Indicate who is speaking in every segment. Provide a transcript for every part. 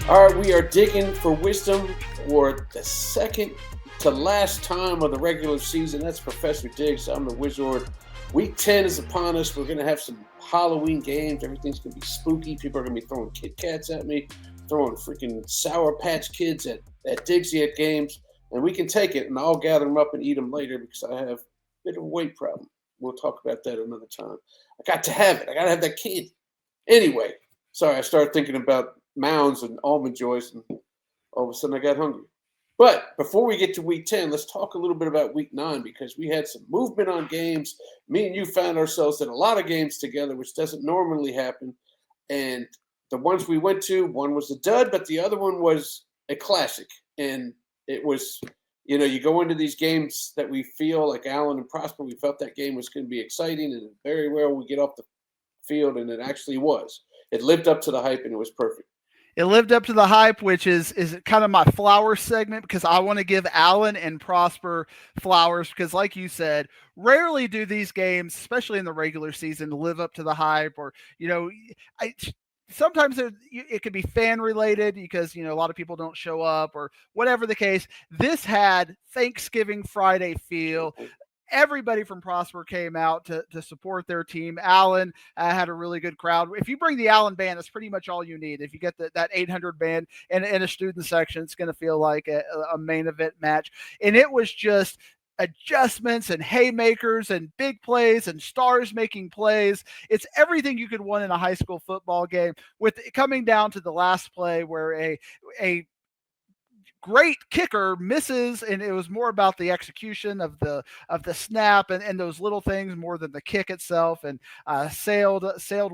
Speaker 1: All right, we are digging for wisdom for the second to last time of the regular season. That's Professor Diggs. I'm the Wizard. Week 10 is upon us. We're going to have some Halloween games. Everything's going to be spooky. People are going to be throwing Kit Kats at me, throwing freaking Sour Patch Kids at Diggsy at games. And we can take it, and I'll gather them up and eat them later because I have a bit of a weight problem. We'll talk about that another time. I got to have it. I got to have that kid. Anyway, sorry, I started thinking about Mounds and Almond Joys, and all of a sudden I got hungry. But before we get to week 10, let's talk a little bit about week 9 because we had some movement on games. Me and you found ourselves in a lot of games together, which doesn't normally happen. And the ones we went to, one was a dud, but the other one was a classic. And it was, you go into these games that we feel like Allen and Prosper, we felt that game was going to be exciting, and very well we get off the field, and it actually was. It lived up to the hype, and it was perfect.
Speaker 2: It lived up to the hype, which is kind of my flowers segment because I want to give Allen and Prosper flowers because, like you said, rarely do these games, especially in the regular season, live up to the hype. Or sometimes it could be fan related because a lot of people don't show up or whatever the case. This had Thanksgiving Friday feel. Everybody from Prosper came out to support their team. Allen had a really good crowd. If you bring the Allen band, that's pretty much all you need. If you get that 800 band in a student section, it's going to feel like a main event match. And it was just adjustments and haymakers and big plays and stars making plays. It's everything you could want in a high school football game, with it coming down to the last play where a great kicker misses, and it was more about the execution of the snap and those little things more than the kick itself. And sailed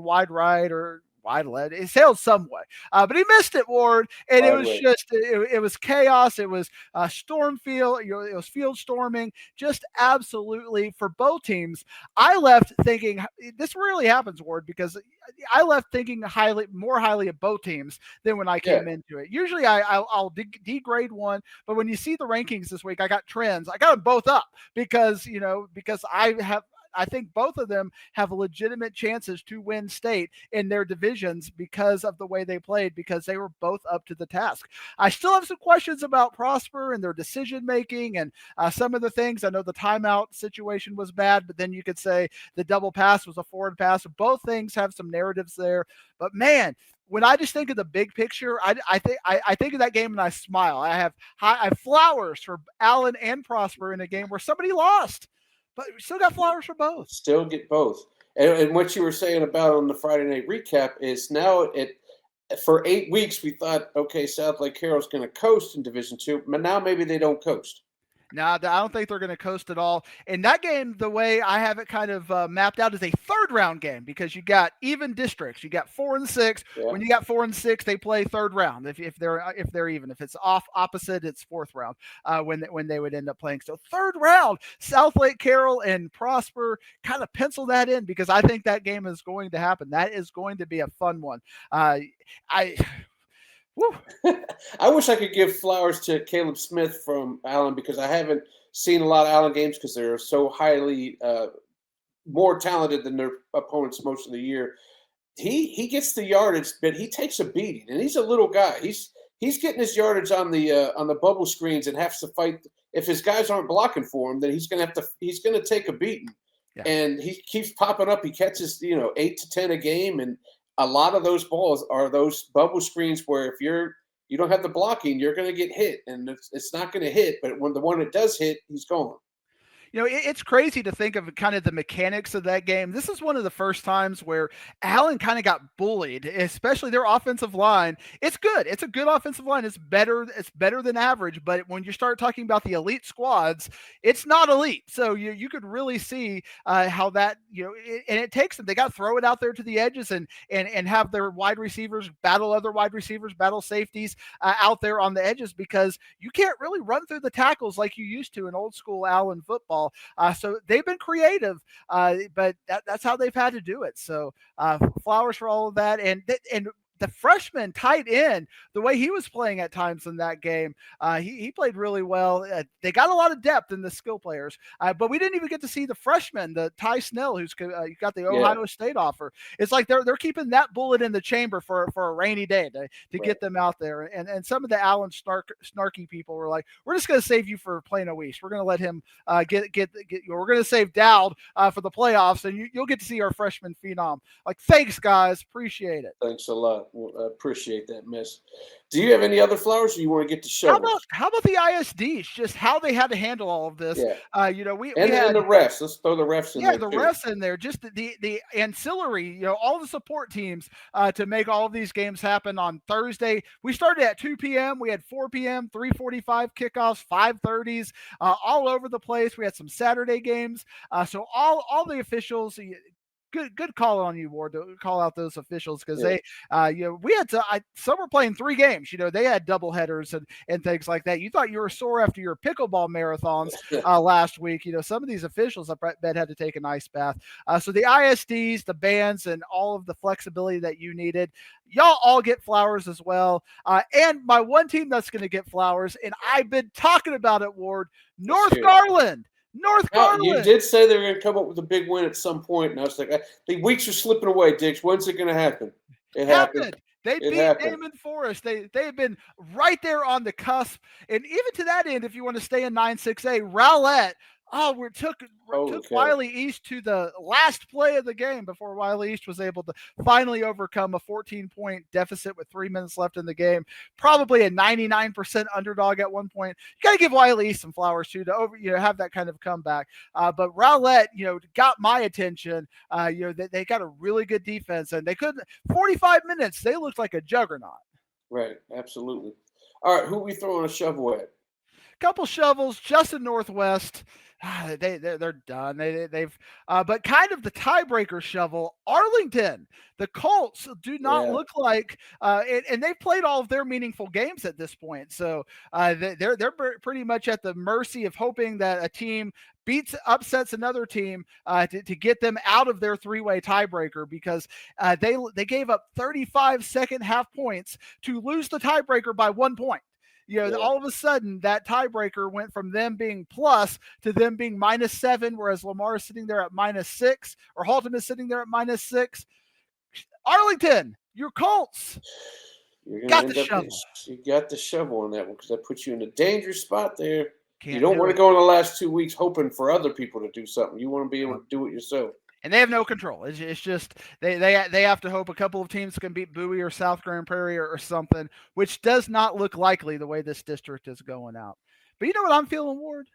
Speaker 2: wide right or wide led. It sailed some way, but he missed it, Ward. And it was just it was chaos. It was storm field. It was field storming. Just absolutely for both teams. I left thinking this rarely happens, Ward, because I left thinking more highly of both teams than when I came into it. Usually I'll degrade one, but when you see the rankings this week, I got trends. I got them both up because I think both of them have legitimate chances to win state in their divisions because of the way they played, because they were both up to the task. I still have some questions about Prosper and their decision making and some of the things. I know the timeout situation was bad, but then you could say the double pass was a forward pass. Both things have some narratives there. But man, when I just think of the big picture, I think of that game and I smile. I have flowers for Allen and Prosper in a game where somebody lost. But we still got flowers for both.
Speaker 1: Still get both. And what you were saying about on the Friday night recap is now for 8 weeks we thought, okay, South Lake Carroll's going to coast in Division II, but now maybe they don't coast.
Speaker 2: No, I don't think they're going to coast at all. And that game, the way I have it kind of mapped out, is a third round game because you got even districts. You got 4 and 6. Yeah. When you got 4 and 6, they play third round. If they're even, if it's opposite, it's fourth round when they would end up playing. So third round, South Lake Carroll and Prosper, kind of pencil that in because I think that game is going to happen. That is going to be a fun one.
Speaker 1: I wish I could give flowers to Caleb Smith from Allen because I haven't seen a lot of Allen games because they're so highly more talented than their opponents most of the year. He gets the yardage, but he takes a beating, and he's a little guy. He's getting his yardage on the bubble screens and has to fight. If his guys aren't blocking for him, then he's going to take a beating. Yeah. And he keeps popping up. He catches 8 to 10 a game, and a lot of those balls are those bubble screens where if you don't have the blocking, you're going to get hit, and it's not going to hit. But when the one that does hit, he's gone.
Speaker 2: It's crazy to think of kind of the mechanics of that game. This is one of the first times where Allen kind of got bullied, especially their offensive line. It's good. It's a good offensive line. It's better than average. But when you start talking about the elite squads, it's not elite. So you could really see how that, and it takes them. They got to throw it out there to the edges and have their wide receivers battle other wide receivers, battle safeties out there on the edges because you can't really run through the tackles like you used to in old school Allen football. So they've been creative, but that's how they've had to do it. So flowers for all of that. And the freshman tight end, the way he was playing at times in that game, he played really well. They got a lot of depth in the skill players, but we didn't even get to see the freshman, the Ty Snell, who's got the Ohio State offer. It's like they're keeping that bullet in the chamber for a rainy day to get them out there. And some of the Allen snarky people were like, we're just going to save you for Plano East. We're going to let him we're going to save Dowd for the playoffs, and you'll get to see our freshman phenom. Like, thanks, guys. Appreciate it.
Speaker 1: Thanks a lot. I appreciate that, miss. Do you have any other flowers, or you want to get to shovels?
Speaker 2: How about the ISDs? Just how they had to handle all of this.
Speaker 1: Yeah.
Speaker 2: We
Speaker 1: had the refs. Let's throw the refs in there.
Speaker 2: Yeah, the refs in there. Just the ancillary, all the support teams to make all of these games happen on Thursday. We started at 2 p.m. We had 4 p.m., 3:45 kickoffs, 5:30s, all over the place. We had some Saturday games. So all the officials. Good call on you, Ward, to call out those officials, because they, we had some were playing 3 games. They had double headers and things like that. You thought you were sore after your pickleball marathons last week. Some of these officials, I bet, had to take an ice bath. So the ISDs, the bands, and all of the flexibility that you needed, y'all all get flowers as well. And my one team that's going to get flowers, and I've been talking about it, Ward, North Garland.
Speaker 1: You did say they were going to come up with a big win at some point, and I was like, the weeks are slipping away, Diggs. When's it going to happen? It happened.
Speaker 2: They beat Damon Forest. They have been right there on the cusp. And even to that end, if you want to stay in 9-6A, Rowlett, took Wiley East to the last play of the game before Wiley East was able to finally overcome a 14-point deficit with 3 minutes left in the game. Probably a 99% underdog at one point. You got to give Wiley East some flowers too to have that kind of comeback. But Rowlett, got my attention. They got a really good defense, and they couldn't. 45 minutes, they looked like a juggernaut.
Speaker 1: Right, absolutely. All right, who are we throwing a shovel at?
Speaker 2: Couple shovels, Justin Northwest. They're done. They've but kind of the tiebreaker shovel, Arlington. The Colts do not look like, and they've played all of their meaningful games at this point. So they're pretty much at the mercy of hoping that a team upsets another team to get them out of their 3-way tiebreaker, because they gave up 35 second half points to lose the tiebreaker by 1 point. All of a sudden that tiebreaker went from them being plus to them being -7, whereas Lamar is sitting there at -6, or Halton is sitting there at -6. Arlington, your Colts.
Speaker 1: You got the shovel on that one, because that puts you in a dangerous spot there. You don't want to go in the last 2 weeks hoping for other people to do something. You want to be able to do it yourself.
Speaker 2: And they have no control. It's just they have to hope a couple of teams can beat Bowie or South Grand Prairie or something, which does not look likely the way this district is going out. But you know what I'm feeling, Ward?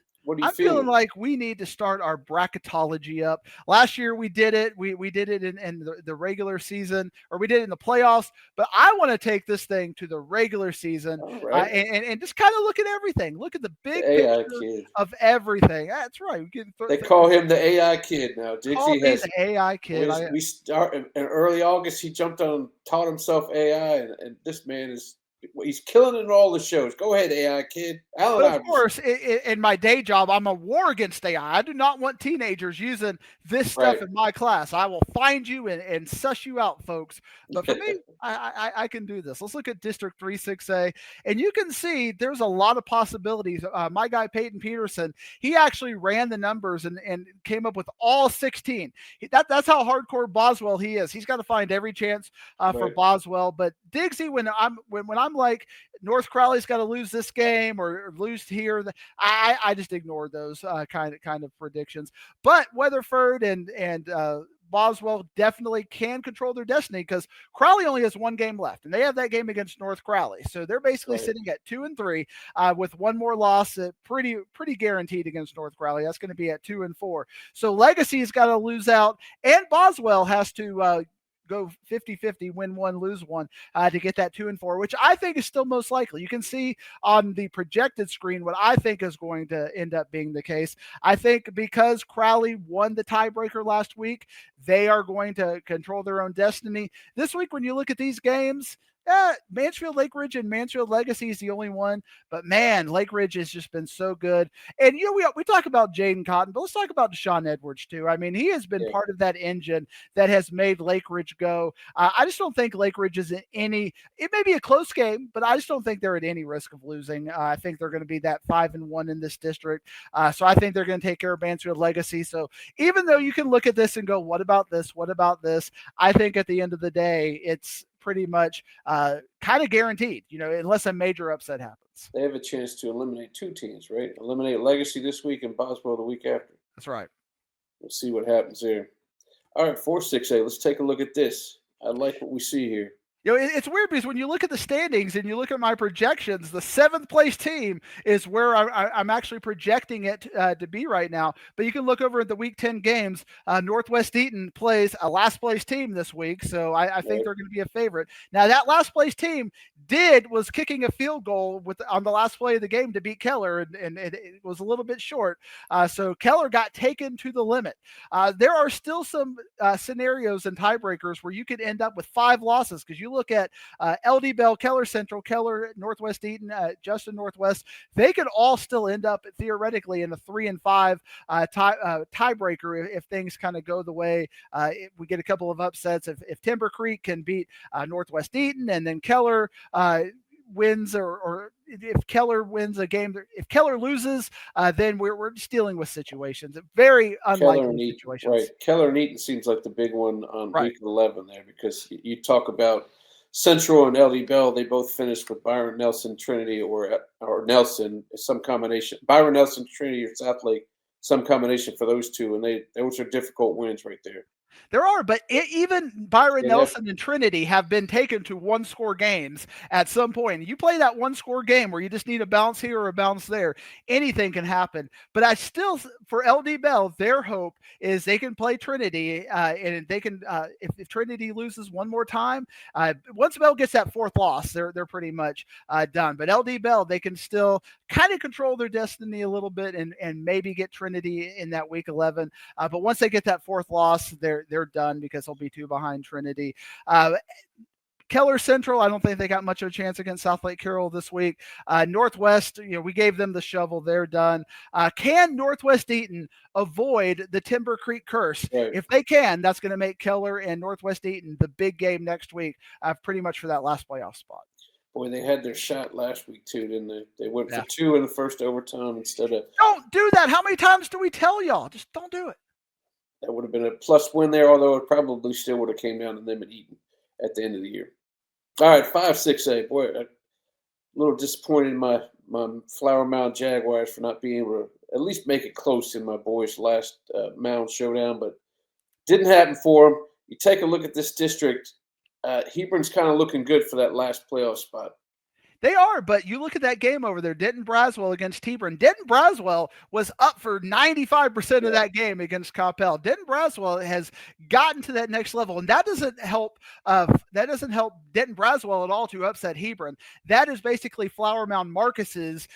Speaker 2: I'm feeling like we need to start our bracketology up. Last year we did it. We did it in the regular season, or we did it in the playoffs. But I want to take this thing to the regular season, and just kind of look at everything. Look at the big picture of everything. That's right.
Speaker 1: They call him the AI kid now.
Speaker 2: Dixie has the AI kid.
Speaker 1: We start in early August. He jumped on, taught himself AI, and this man is. He's killing it in all the shows. Go ahead, AI kid.
Speaker 2: But of course, in my day job, I'm a war against AI. I do not want teenagers using this stuff in my class. I will find you and suss you out, folks. But for me, I can do this. Let's look at District 3-6A, and you can see there's a lot of possibilities. My guy, Peyton Peterson, he actually ran the numbers and came up with all 16. That's how hardcore Boswell he is. He's got to find every chance for Boswell. But Diggsy, when I'm like, North Crowley's got to lose this game or lose here, I just ignore those kind of predictions. But Weatherford and Boswell definitely can control their destiny, because Crowley only has 1 game left, and they have that game against North Crowley. So they're basically sitting at 2-3 with 1 more loss, pretty guaranteed against North Crowley. That's going to be at 2-4. So Legacy's got to lose out, and Boswell has to go 50-50, win 1, lose 1 to get that 2-4, which I think is still most likely. You can see on the projected screen what I think is going to end up being the case. I think because Crowley won the tiebreaker last week, they are going to control their own destiny. This week, when you look at these games, Mansfield, Lake Ridge, and Mansfield Legacy is the only one. But man, Lake Ridge has just been so good. And we talk about Jaden Cotton, but let's talk about Deshaun Edwards too. I mean, he has been
Speaker 1: Yeah.
Speaker 2: part of that engine that has made Lake Ridge go. I just don't think Lake Ridge is in any. It may be a close game, but I just don't think they're at any risk of losing. I think they're going to be that 5-1 in this district. So I think they're going to take care of Mansfield Legacy. So even though you can look at this and go, what about this? What about this? I think at the end of the day, it's pretty much kind of guaranteed, unless a major upset happens.
Speaker 1: They have a chance to eliminate 2 teams, right? Eliminate Legacy this week and Boswell the week after.
Speaker 2: That's right.
Speaker 1: We'll see what happens there. All right, 4-6A. Let's take a look at this. I like what we see here.
Speaker 2: It's weird because when you look at the standings and you look at my projections, the 7th place team is where I'm actually projecting it to be right now. But you can look over at the Week 10 games. Northwest Eaton plays a last place team this week, so I think they're going to be a favorite. Now that last place team was kicking a field goal on the last play of the game to beat Keller, and it was a little bit short. So Keller got taken to the limit. There are still some scenarios and tiebreakers where you could end up with 5 losses because you look at LD Bell, Keller Central, Keller, Northwest Eaton, Justin Northwest. They could all still end up theoretically in a 3-5 tiebreaker if things kind of go the way we get a couple of upsets. If Timber Creek can beat Northwest Eaton and then Keller wins, or if Keller wins a game, if Keller loses, then we're just dealing with situations, very unlikely situations.
Speaker 1: Right. Keller and Eaton seems like the big one on week 11 there, because you talk about Central and LD Bell. They both finished with Byron Nelson Trinity or Nelson, some combination. Byron Nelson Trinity or Southlake, some combination for those two, and those are difficult wins right there.
Speaker 2: There are, but even Byron Nelson and Trinity have been taken to 1-score games at some point. You play that 1-score game where you just need a bounce here or a bounce there, anything can happen. But I still, for LD Bell, their hope is they can play Trinity, and they can, if Trinity loses one more time, once Bell gets that 4th loss, they're pretty much done. But LD Bell, they can still kind of control their destiny a little bit and maybe get Trinity in that week 11. But once they get that 4th loss, they're done because they'll be 2 behind Trinity. Keller Central, I don't think they got much of a chance against South Lake Carroll this week. Northwest, we gave them the shovel. They're done. Can Northwest Eaton avoid the Timber Creek curse?
Speaker 1: Right.
Speaker 2: If they can, that's going to make Keller and Northwest Eaton the big game next week, pretty much for that last playoff spot.
Speaker 1: Boy, they had their shot last week too, didn't they? They went for 2 in the first overtime instead of.
Speaker 2: Don't do that. How many times do we tell y'all? Just don't do it.
Speaker 1: That would have been a plus win there, although it probably still would have came down to them and Eaton at the end of the year. All right, 5-6A. Boy, a little disappointed in my Flower Mound Jaguars for not being able to at least make it close in my boys' last Mound showdown, but didn't happen for them. You take a look at this district. Hebron's kind of looking good for that last playoff spot.
Speaker 2: They are, but you look at that game over there, Denton Braswell against Hebron. Denton Braswell was up for 95% of that game against Coppell. Denton Braswell has gotten to that next level, and that doesn't help Denton Braswell at all to upset Hebron. That is basically Flower Mound Marcus's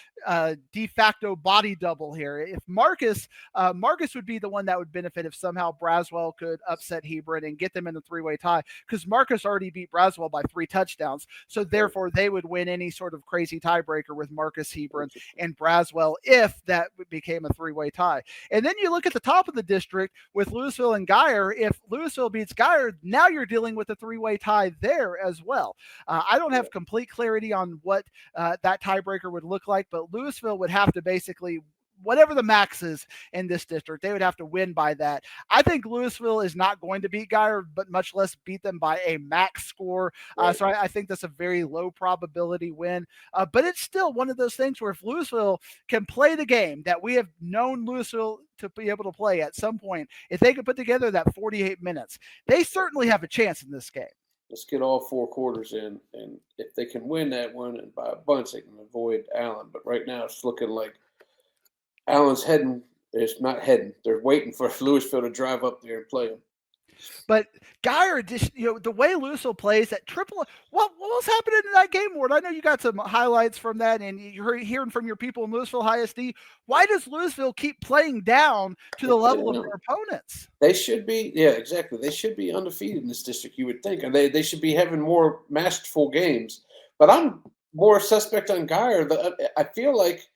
Speaker 2: de facto body double here. If Marcus would be the one that would benefit if somehow Braswell could upset Hebron and get them in the 3-way tie, because Marcus already beat Braswell by 3 touchdowns. So therefore they would win any sort of crazy tiebreaker with Marcus, Hebron, and Braswell if that became a 3-way tie. And then you look at the top of the district with Louisville and Geyer. If Louisville beats Geyer, now you're dealing with a 3-way tie there as well. I don't have complete clarity on what that tiebreaker would look like, but Louisville would have to basically, whatever the max is in this district, they would have to win by that. I think Louisville is not going to beat Geyer, but much less beat them by a max score. So I think that's a very low probability win. But it's still one of those things where if Louisville can play the game that we have known Louisville to be able to play at some point, if they could put together that 48 minutes, they certainly have a chance in this game.
Speaker 1: Let's get all 4 quarters in, and if they can win that one and by a bunch, they can avoid Allen. But right now it's looking like Allen's heading. It's not heading. They're waiting for Louisville to drive up there and play them.
Speaker 2: But Geyer just, the way Louisville plays that triple, what was happening in that game, Ward? I know you got some highlights from that, and you're hearing from your people in Louisville High SD. Why does Louisville keep playing down to the level of their opponents?
Speaker 1: They should be, yeah, exactly. They should be undefeated in this district, you would think, and they should be having more masterful games. But I'm more suspect on Geyer. I feel like,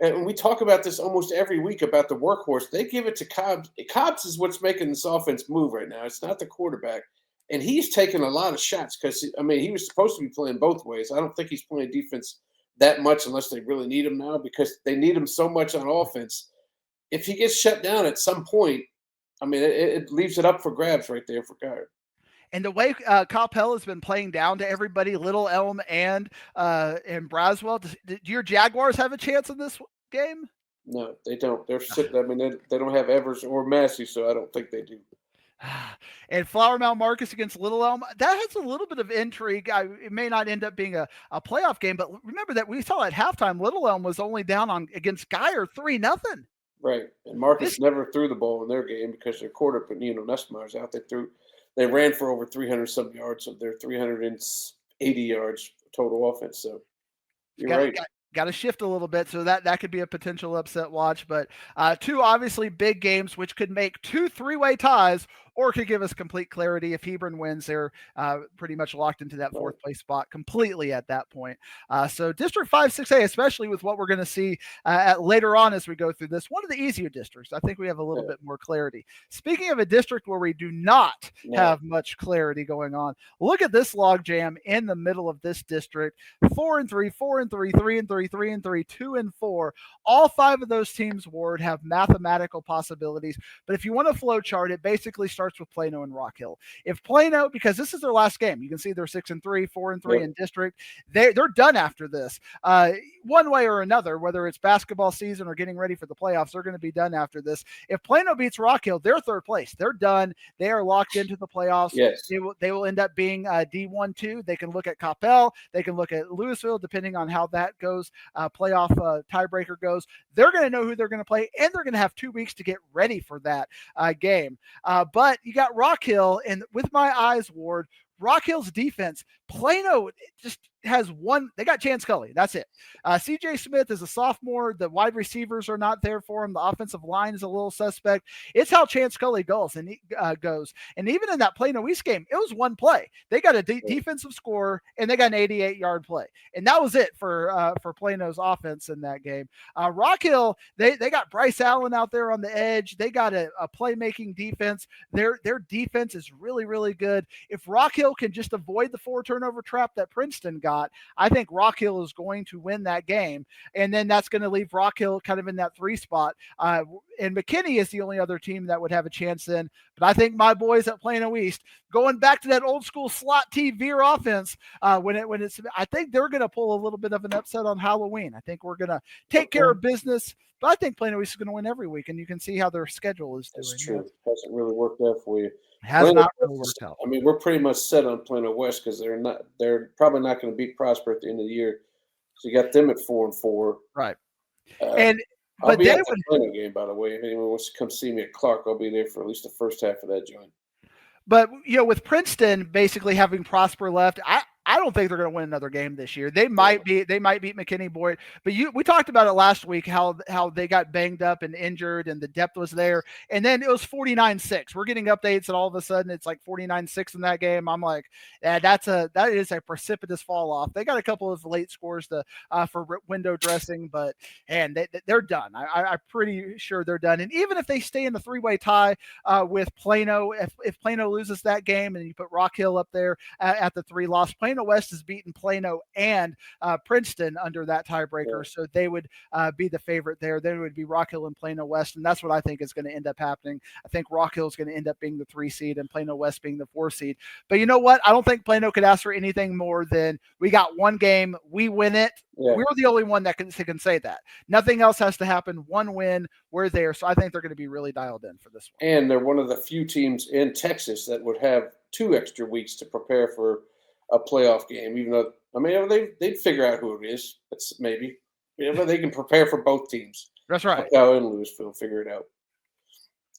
Speaker 1: and we talk about this almost every week about the workhorse. They give it to Cobbs. Cobbs is what's making this offense move right now. It's not the quarterback, and he's taking a lot of shots because he was supposed to be playing both ways. I don't think he's playing defense that much unless they really need him now because they need him so much on offense. If he gets shut down at some point, it leaves it up for grabs right there for Geyer.
Speaker 2: And the way Coppell has been playing down to everybody, Little Elm and Braswell, do your Jaguars have a chance in this game?
Speaker 1: No, they don't. They're sitting. They don't have Evers or Massey, so I don't think they do.
Speaker 2: And Flower Mound Marcus against Little Elm, that has a little bit of intrigue. It may not end up being a playoff game, but remember that we saw at halftime Little Elm was only down against Geyer 3-0.
Speaker 1: Right, and Marcus never threw the ball in their game because their quarterback, Nussmeier's out. They ran for over 300 some yards of their 380 yards total offense. So you're right.
Speaker 2: Got to shift a little bit, so that could be a potential upset watch. But two obviously big games, which could make 2 3-way ties, or could give us complete clarity. If Hebron wins, they're pretty much locked into that 4th place spot completely at that point. So District 5, 6A, especially with what we're going to see later on as we go through this, one of the easier districts. I think we have a little bit more clarity. Speaking of a district where we do not have much clarity going on, look at this logjam in the middle of this district. 4-3, 4-3, 3-3, 3-3, 2-4. All 5 of those teams, Ward, have mathematical possibilities. But if you want to flow chart, it basically starts with Plano and Rock Hill. If Plano, because this is their last game, you can see they're 6-3, 4-3 in district. They're done after this. One way or another, whether it's basketball season or getting ready for the playoffs, they're going to be done after this. If Plano beats Rock Hill, they're 3rd place. They're done. They are locked into the playoffs.
Speaker 1: Yes.
Speaker 2: They will end up being D1-2. They can look at Coppell. They can look at Louisville, depending on how that goes. Playoff tiebreaker goes. They're going to know who they're going to play, and they're going to have 2 weeks to get ready for that game. But you got Rock Hill, and with my eyes, Ward, Rock Hill's defense, Plano just has one. They got Chance Cully. That's it. CJ Smith is a sophomore. The wide receivers are not there for him. The offensive line is a little suspect. It's how Chance Cully goes. And even in that Plano East game, it was one play. They got a defensive score, and they got an 88-yard play. And that was it for Plano's offense in that game. Rock Hill, they got Bryce Allen out there on the edge. They got a playmaking defense. Their defense is really, really good. If Rock Hill can just avoid the 4 turnover trap that Princeton got, I think Rock Hill is going to win that game. And then that's going to leave Rock Hill kind of in that 3 spot. And McKinney is the only other team that would have a chance then. But I think my boys at Plano East, going back to that old school slot T veer offense, I think they're going to pull a little bit of an upset on Halloween. I think we're going to take care of business. But I think Plano East is going to win every week, and you can see how their schedule is doing.
Speaker 1: That's true. It hasn't really worked out for you.
Speaker 2: Has not really worked out.
Speaker 1: We're pretty much set on Plano West because they're probably not going to beat Prosper at the end of the year. So you got them at 4-4.
Speaker 2: Right.
Speaker 1: I'll be at the Plano game, by the way. If anyone wants to come see me at Clark, I'll be there for at least the first half of that joint.
Speaker 2: But with Princeton basically having Prosper left, I don't think they're going to win another game this year. They might beat McKinney Boyd, but we talked about it last week how they got banged up and injured and the depth was there. And then it was 49-6. We're getting updates and all of a sudden it's like 49-6 in that game. I'm like, that is a precipitous fall off. They got a couple of late scores for window dressing, but they're done. I'm pretty sure they're done. And even if they stay in the 3-way tie with Plano, if Plano loses that game and you put Rock Hill up there at the 3-loss, Plano West has beaten Plano and Princeton under that tiebreaker, so they would be the favorite there. Then it would be Rock Hill and Plano West, and that's what I think is going to end up happening. I think Rock Hill is going to end up being the 3 seed and Plano West being the 4 seed. But you know what? I don't think Plano could ask for anything more than we got one game, we win it. Yeah. We're the only one that can say that. Nothing else has to happen. One win, we're there. So I think they're going to be really dialed in for this one.
Speaker 1: And they're one of the few teams in Texas that would have 2 extra weeks to prepare for a playoff game, even though they'd figure out who it is. It's maybe they can prepare for both teams.
Speaker 2: That's right.
Speaker 1: Out in Louisville, figure it out.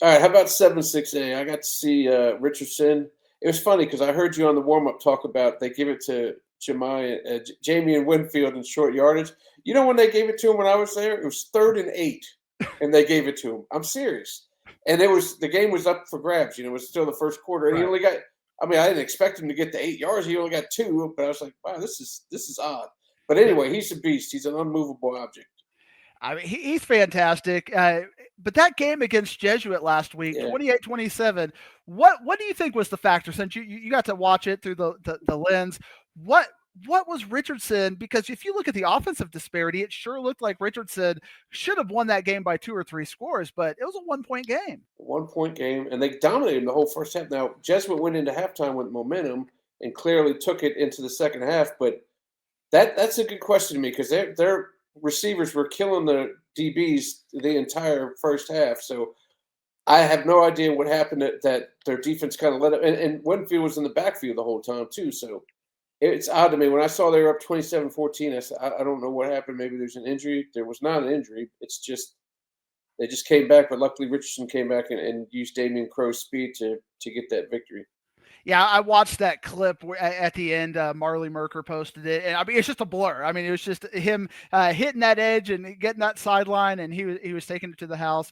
Speaker 1: All right, how about 7-6A? I got to see Richardson. It was funny because I heard you on the warm up talk about they give it to Jamie and Winfield in short yardage. You know when they gave it to him when I was there, it was 3rd and 8, and they gave it to him. I'm serious. And the game was up for grabs. It was still the first quarter, and he
Speaker 2: Right.
Speaker 1: only got. I mean, I didn't expect him to get to 8 yards. He only got 2, but I was like, wow, this is odd. But
Speaker 2: Yeah.
Speaker 1: anyway, he's a beast. He's an unmovable object.
Speaker 2: I mean, he's fantastic. But that game against Jesuit last week,
Speaker 1: Yeah.
Speaker 2: 28-27, what do you think was the factor since you got to watch it through the lens? What what was Richardson? Because if you look at the offensive disparity, it sure looked like Richardson should have won that game by 2 or 3 scores, but it was a 1 point game.
Speaker 1: 1 point game, and they dominated him the whole first half. Now, Jesuit went into halftime with momentum and clearly took it into the second half, but that's a good question to me because their receivers were killing the DBs the entire first half. So I have no idea what happened that their defense kind of let it. And Winfield was in the backfield the whole time too. So it's odd to me when I saw they were up 27-14. I said I don't know what happened. Maybe there's an injury. There was not an injury. It's just they just came back, but luckily Richardson came back and used Damian Crow's speed to get that victory.
Speaker 2: Yeah, I watched that clip at the end. Marley Merker posted it, and I mean, it's just a blur. I mean, it was just him hitting that edge and getting that sideline, and he was taking it to the house.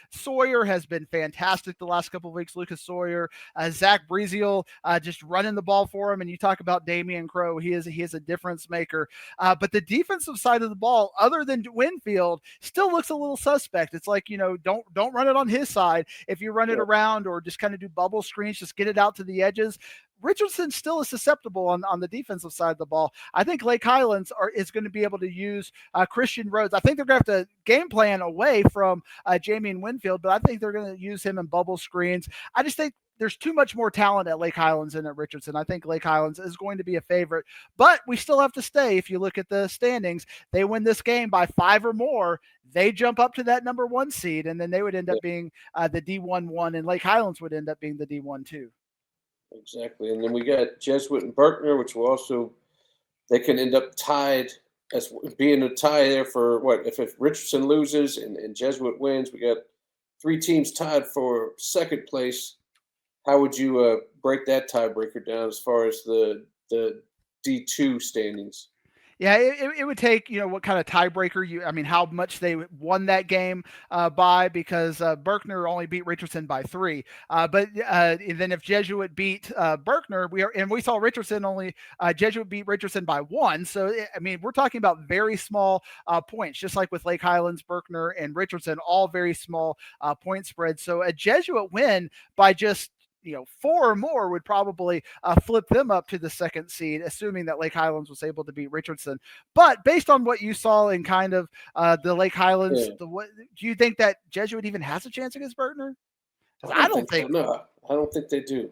Speaker 2: Sawyer has been fantastic the last couple of weeks. Lucas Sawyer, Zach Breeziel, just running the ball for him. And you talk about Damian Crow, he is a difference maker. But the defensive side of the ball, other than Winfield, still looks a little suspect. It's like don't run it on his side. If you run it
Speaker 1: Yeah,
Speaker 2: around or just kind of do bubble screens, just get it out to the edges. Richardson still is susceptible on the defensive side of the ball. I think Lake Highlands is going to be able to use Christian Rhodes. I think they're going to have to game plan away from Jamie and Winfield, but I think they're going to use him in bubble screens. I just think there's too much more talent at Lake Highlands than at Richardson. I think Lake Highlands is going to be a favorite, but we still have to stay. If you look at the standings, they win this game by 5 or more, they jump up to that number 1 seed, and then they would end
Speaker 1: yeah,
Speaker 2: up being the D1-1, and Lake Highlands would end up being the D1-2.
Speaker 1: exactly. And then we got Jesuit and Berkner, which will also they can end up tied as being a tie there for what if Richardson loses and Jesuit wins, we got 3 teams tied for second place. How would you break that tiebreaker down as far as the D2 standings?
Speaker 2: Yeah, it would take, what kind of tiebreaker I mean, how much they won that game by, because Berkner only beat Richardson by 3. And then if Jesuit beat Berkner, we saw Jesuit beat Richardson by 1. So, I mean, we're talking about very small points, just like with Lake Highlands, Berkner, and Richardson, all very small point spreads. So a Jesuit win by just 4 or more would probably flip them up to the second seed, assuming that Lake Highlands was able to beat Richardson. But based on what you saw in kind of the Lake Highlands,
Speaker 1: Yeah,
Speaker 2: do you think that Jesuit even has a chance against Berkner?
Speaker 1: I
Speaker 2: Because I
Speaker 1: don't
Speaker 2: don't
Speaker 1: think so.
Speaker 2: think.
Speaker 1: No, I don't think they do.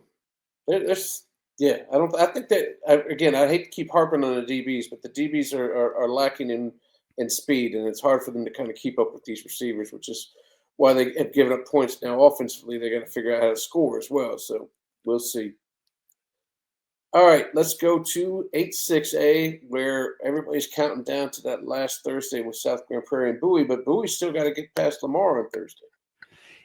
Speaker 1: There's yeah, I don't. I think that again. I hate to keep harping on the DBs, but the DBs are lacking in speed, and it's hard for them to kind of keep up with these receivers, which is why they have given up points. Now, offensively, they got to figure out how to score as well. So we'll see. All right, let's go to 8-6A, where everybody's counting down to that last Thursday with South Grand Prairie and Bowie, but Bowie's still got to get past Lamar on Thursday.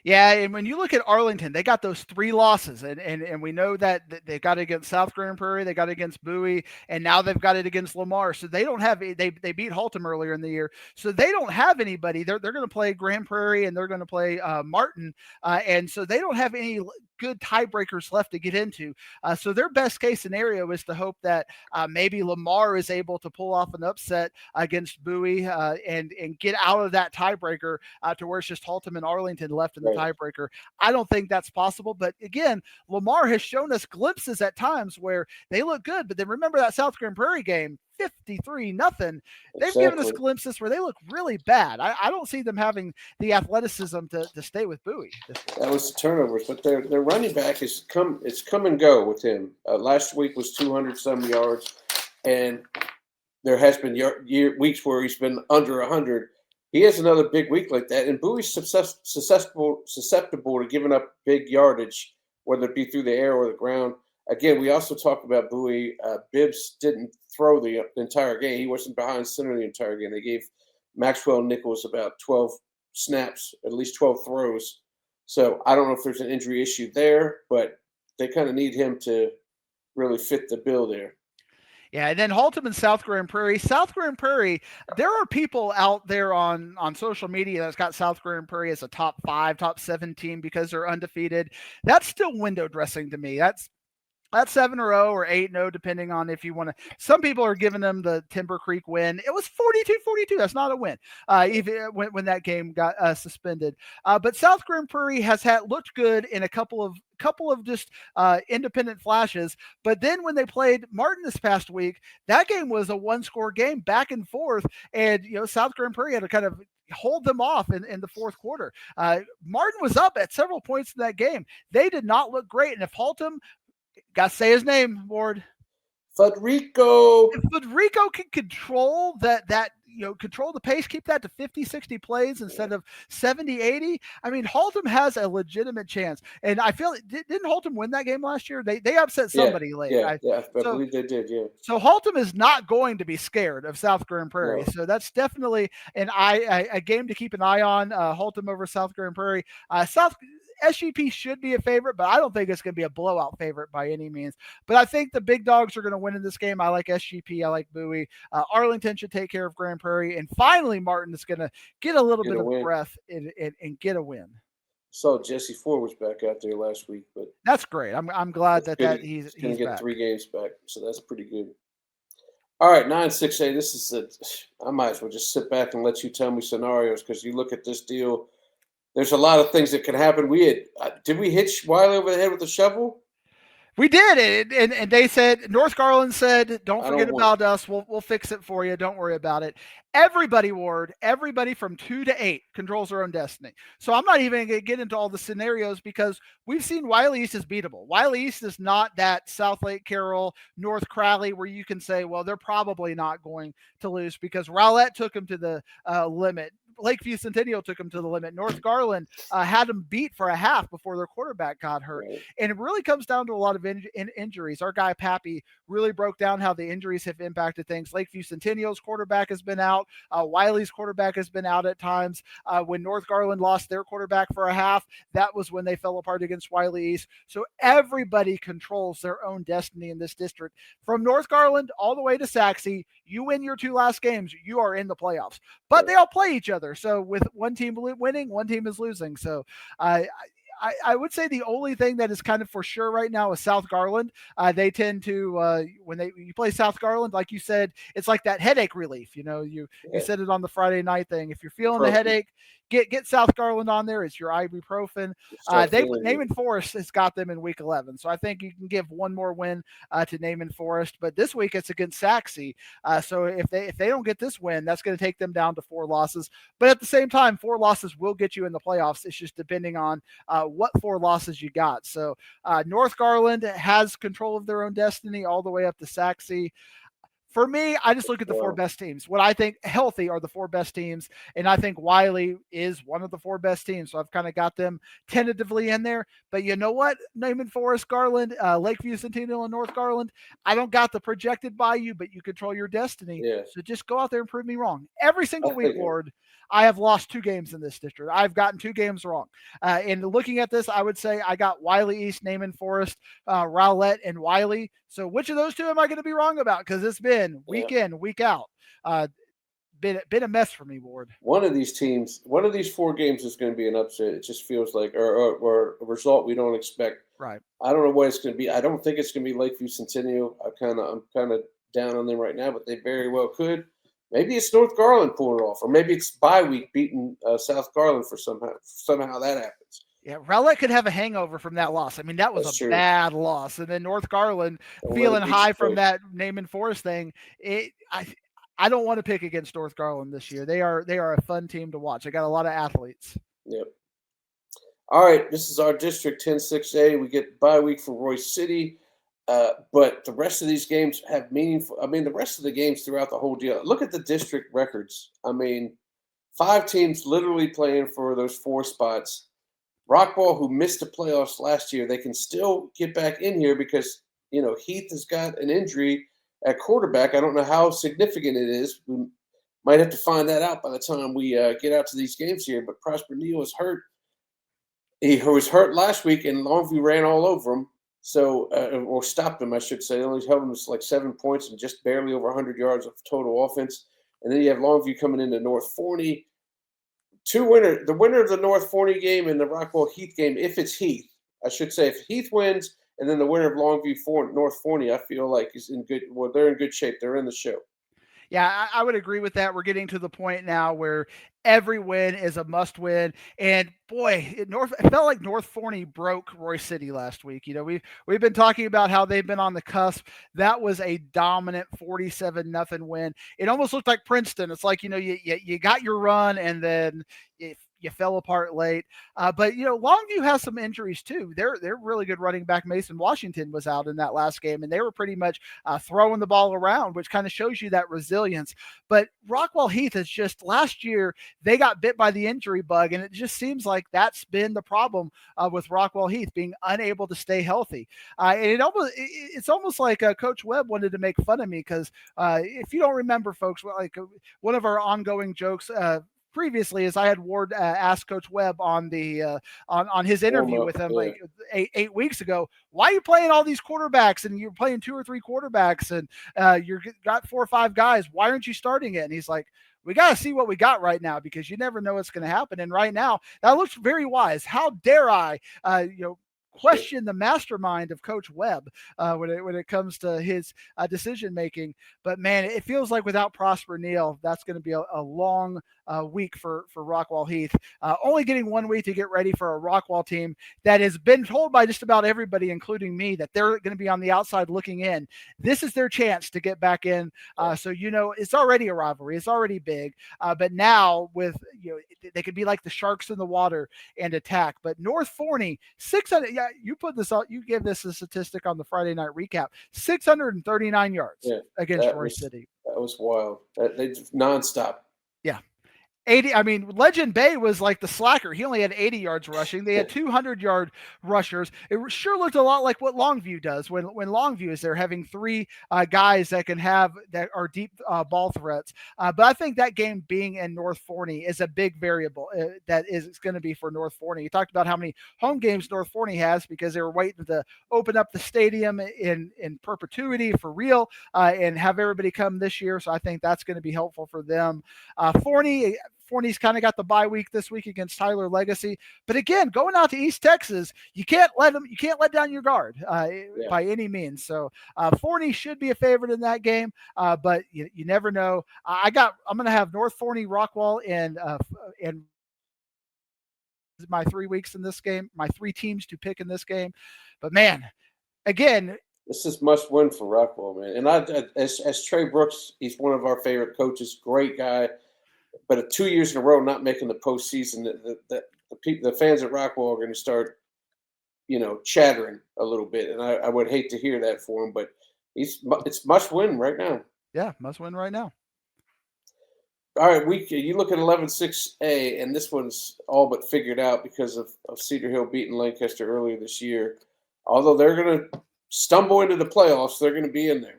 Speaker 2: Yeah, and when you look at Arlington, they got those 3 losses, and we know that they got it against South Grand Prairie, they got it against Bowie, and now they've got it against Lamar. So they don't have they beat Haltom earlier in the year, so they don't have anybody. They're going to play Grand Prairie and they're going to play Martin, and so they don't have any good tiebreakers left to get into. So their best case scenario is to hope that maybe Lamar is able to pull off an upset against Bowie and get out of that tiebreaker to where it's just Haltom and Arlington left in the
Speaker 1: Right.
Speaker 2: tiebreaker. I don't think that's possible. But again, Lamar has shown us glimpses at times where they look good. But then remember that South Grand Prairie game, 53-0. They've given us
Speaker 1: Exactly.
Speaker 2: glimpses where they look really bad. I don't see them having the athleticism to stay with Bowie this week.
Speaker 1: That was the turnovers, but their running back is come. It's come and go with him. Last week was 200 some yards, and there has been weeks where he's been under 100. He has another big week like that, and Bowie's susceptible to giving up big yardage, whether it be through the air or the ground. Again, we also talked about Bowie. Bibbs didn't throw the entire game. He wasn't behind center the entire game. They gave Maxwell Nichols about 12 snaps, at least 12 throws. So I don't know if there's an injury issue there, but they kind of need him to really fit the bill there.
Speaker 2: Yeah, and then Haltom and South Grand Prairie. South Grand Prairie, there are people out there on social media that's got South Grand Prairie as a top 5, top 7 team because they're undefeated. That's still window dressing to me. That's 7-0 or 8-0, depending on if you want to. Some people are giving them the Timber Creek win. It was 42-42. That's not a win, even when that game got suspended. But South Grand Prairie has looked good in a couple of just independent flashes. But then when they played Martin this past week, that game was a one-score game, back and forth, and South Grand Prairie had to kind of hold them off in the fourth quarter. Martin was up at several points in that game. They did not look great, and if Haltom, got to say his name, Ward.
Speaker 1: Federico.
Speaker 2: If Federico can control control the pace, keep that to 50, 60 plays instead of 70, 80. I mean, Haltom has a legitimate chance. And I feel didn't Haltom win that game last year? They upset somebody late.
Speaker 1: Yeah, I believe they did, yeah.
Speaker 2: So Haltom is not going to be scared of South Grand Prairie.
Speaker 1: No.
Speaker 2: So that's definitely a game to keep an eye on. Haltom over South Grand Prairie. SGP should be a favorite, but I don't think it's going to be a blowout favorite by any means. But I think the big dogs are going to win in this game. I like SGP. I like Bowie. Arlington should take care of Grand Prairie. And finally, Martin is going to get a little bit of breath and get a win.
Speaker 1: Saw Jesse Ford was back out there last week, but
Speaker 2: that's great. I'm glad that he's
Speaker 1: going to get
Speaker 2: back.
Speaker 1: 3 games back, so that's pretty good. All right, 9-6A. This is I might as well just sit back and let you tell me scenarios, because you look at this deal. There's a lot of things that can happen. Did we hit Wiley over the head with a shovel?
Speaker 2: We did, and they said, North Garland said, don't forget about us. We'll fix it for you. Don't worry about it. Everybody, Ward, everybody from 2 to 8 controls their own destiny. So I'm not even going to get into all the scenarios, because we've seen Wiley East is beatable. Wiley East is not that South Lake Carroll, North Crowley, where you can say, well, they're probably not going to lose, because Rowlett took them to the limit. Lakeview Centennial took them to the limit. North Garland had them beat for a half before their quarterback got hurt. Right. And it really comes down to a lot of injuries. Our guy Pappy really broke down how the injuries have impacted things. Lakeview Centennial's quarterback has been out. Wiley's quarterback has been out at times. When North Garland lost their quarterback for a half, that was when they fell apart against Wiley East. So everybody controls their own destiny in this district. From North Garland all the way to Saxe, you win your 2 last games, you are in the playoffs. But they all play each other. So with one team winning, one team is losing. So I would say the only thing that is kind of for sure right now is South Garland. They tend to when you play South Garland, like you said, it's like that headache relief. You said it on the Friday night thing. If you're feeling the headache, get South Garland on there. It's your ibuprofen. Naaman Forest has got them in week 11, so I think you can give one more win to Naaman Forest. But this week it's against Saxe. So if they don't get this win, that's going to take them down to 4 losses. But at the same time, 4 losses will get you in the playoffs. It's just depending on what 4 losses you got. So North Garland has control of their own destiny all the way up to Saxe. For me, I just look at the 4 best teams. What I think healthy are the 4 best teams, and I think Wiley is one of the 4 best teams. So I've kind of got them tentatively in there. But you know what? Naaman Forest, Garland, Lakeview Centennial, and North Garland, I don't got the projected by you, but you control your destiny.
Speaker 1: Yeah.
Speaker 2: So just go out there and prove me wrong. Every single week, Ward, I have lost 2 games in this district. I've gotten 2 games wrong. And looking at this, I would say I got Wiley East, Naaman Forest, Rowlett, and Wiley. So which of those 2 am I going to be wrong about? Because it's been week in, week out. Been a mess for me, Ward.
Speaker 1: One of these 4 games is going to be an upset. It just feels like, or a result we don't expect.
Speaker 2: Right.
Speaker 1: I don't know what it's going to be. I don't think it's going to be Lakeview Centennial. I'm kind of down on them right now, but they very well could. Maybe it's North Garland pulling it off, or maybe it's bye week beating South Garland for somehow that happens.
Speaker 2: Yeah, Rowlett could have a hangover from that loss. I mean, that was a bad loss. And then North Garland feeling high from that Naaman Forest thing. I don't want to pick against North Garland this year. They are a fun team to watch. They got a lot of athletes.
Speaker 1: Yep. All right, this is our district 10-6A. We get bye week for Royce City. But the rest of these games have meaningful. I mean, the rest of the games throughout the whole deal. Look at the district records. I mean, 5 teams literally playing for those 4 spots. Rockball, who missed the playoffs last year, they can still get back in here because, Heath has got an injury at quarterback. I don't know how significant it is. We might have to find that out by the time we get out to these games here. But Prosper Neal is hurt. He was hurt last week, and Longview ran all over him. So, or stopped him, I should say. They only held him to like 7 points and just barely over 100 yards of total offense. And then you have Longview coming into North Forney. The winner of the North Forney game and the Rockwell Heath game, if it's Heath, I should say, if Heath wins, and then the winner of Longview North Forney, I feel like is in good. Well, they're in good shape. They're in the show.
Speaker 2: Yeah, I would agree with that. We're getting to the point now where every win is a must win. And boy, it felt like North Forney broke Royce City last week. You know, we've been talking about how they've been on the cusp. That was a dominant 47-0 win. It almost looked like Princeton. It's like, you know, you got your run and then you fell apart late. But you know, Longview has some injuries too. They're really good running back. Mason Washington was out in that last game, and they were pretty much throwing the ball around, which kind of shows you that resilience. But Rockwell Heath is just last year they got bit by the injury bug, and it just seems like that's been the problem with Rockwell Heath being unable to stay healthy. And it's almost like Coach Webb wanted to make fun of me because if you don't remember, folks, like one of our ongoing jokes previously is I had Ward ask Coach Webb on the on his interview with him like 8 weeks ago, why are you playing all these quarterbacks and you're playing 2 or 3 quarterbacks and you're got 4 or 5 guys, why aren't you starting it? And he's like, we got to see what we got right now because you never know what's going to happen. And right now that looks very wise. How dare I question the mastermind of Coach Webb when it comes to his decision making. But man, it feels like without Prosper Neal, that's going to be a long week for Rockwell Heath. Only getting 1 week to get ready for a Rockwell team that has been told by just about everybody, including me, that they're going to be on the outside looking in. This is their chance to get back in. So you know it's already a rivalry. It's already big. But now with they could be like the sharks in the water and attack. But North Forney 600. Yeah, you put this out. You gave this a statistic on the Friday night recap. 639 yards against Royce City.
Speaker 1: That was wild. They nonstop.
Speaker 2: Yeah. 80. I mean, Legend Bay was like the slacker. He only had 80 yards rushing. They had 200-yard rushers. It sure looked a lot like what Longview does when Longview is there, having 3 guys that are deep ball threats. But I think that game being in North Forney is a big variable that is going to be for North Forney. You talked about how many home games North Forney has because they were waiting to open up the stadium in perpetuity for real and have everybody come this year. So I think that's going to be helpful for them. Forney's kind of got the bye week this week against Tyler Legacy, but again, going out to East Texas, you can't let down your guard by any means. So Forney should be a favorite in that game, but you never know. I'm going to have North Forney, Rockwell, and my 3 weeks in this game, my 3 teams to pick in this game. But man, again,
Speaker 1: this is must win for Rockwell, man. And as Trey Brooks, he's one of our favorite coaches, great guy. But 2 years in a row not making the postseason, the fans at Rockwell are going to start, chattering a little bit, and I would hate to hear that for him. But it's must win right now.
Speaker 2: Yeah, must win right now.
Speaker 1: All right, you look at 11-6A, and this one's all but figured out because of Cedar Hill beating Lancaster earlier this year. Although they're going to stumble into the playoffs, they're going to be in there.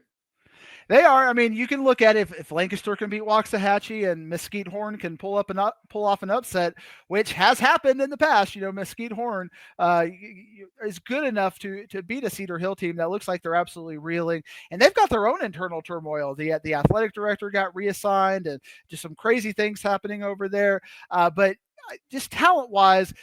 Speaker 2: They are. I mean, you can look at if Lancaster can beat Waxahachie and Mesquite Horn can pull off an upset, which has happened in the past. Mesquite Horn is good enough to beat a Cedar Hill team that looks like they're absolutely reeling, and they've got their own internal turmoil. The athletic director got reassigned, and just some crazy things happening over there. But just talent-wise,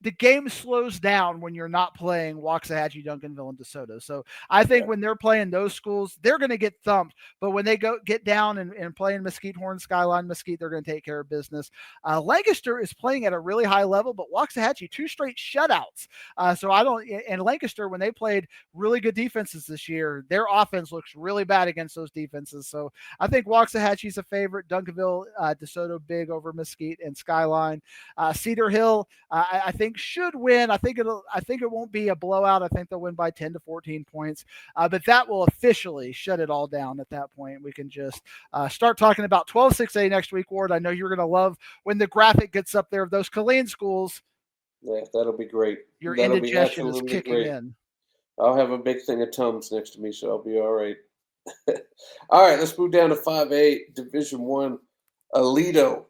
Speaker 2: the game slows down when you're not playing Waxahachie, Duncanville, and DeSoto. So I think when they're playing those schools, they're going to get thumped. But when they get down and play in Mesquite Horn, Skyline, Mesquite, they're going to take care of business. Lancaster is playing at a really high level, but Waxahachie, 2 straight shutouts. And Lancaster, when they played really good defenses this year, their offense looks really bad against those defenses. So I think Waxahachie's a favorite. Duncanville, DeSoto big over Mesquite and Skyline. Cedar Hill, I think should win. I think it won't be a blowout. I think they'll win by 10 to 14 points. But that will officially shut it all down at that point. We can just start talking about 12-6A next week, Ward. I know you're going to love when the graphic gets up there of those Killeen schools.
Speaker 1: Yeah, that'll be great.
Speaker 2: Your indigestion is kicking in.
Speaker 1: I'll have a big thing of Tums next to me, so I'll be all right. All right, let's move down to 5A, Division I. Aledo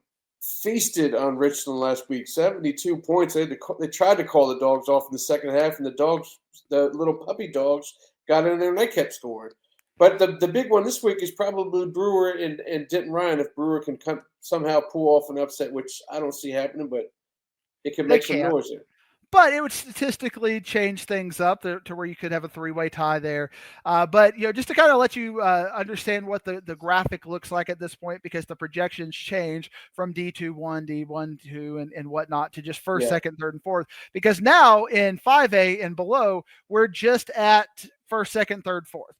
Speaker 1: feasted on Richland last week. 72 points. They tried to call the dogs off in the second half, and the little puppy dogs, got in there and they kept scoring. But the big one this week is probably Brewer and Denton Ryan. If Brewer can somehow pull off an upset, which I don't see happening, but it can
Speaker 2: They
Speaker 1: make some
Speaker 2: can't.
Speaker 1: noise there.
Speaker 2: But it would statistically change things up to where you could have a three-way tie there. But just to kind of let you understand what the graphic looks like at this point, because the projections change from D2-1, D1-2, and whatnot to just first, second, third, and fourth. Because now in 5A and below, we're just at first, second, third, fourth.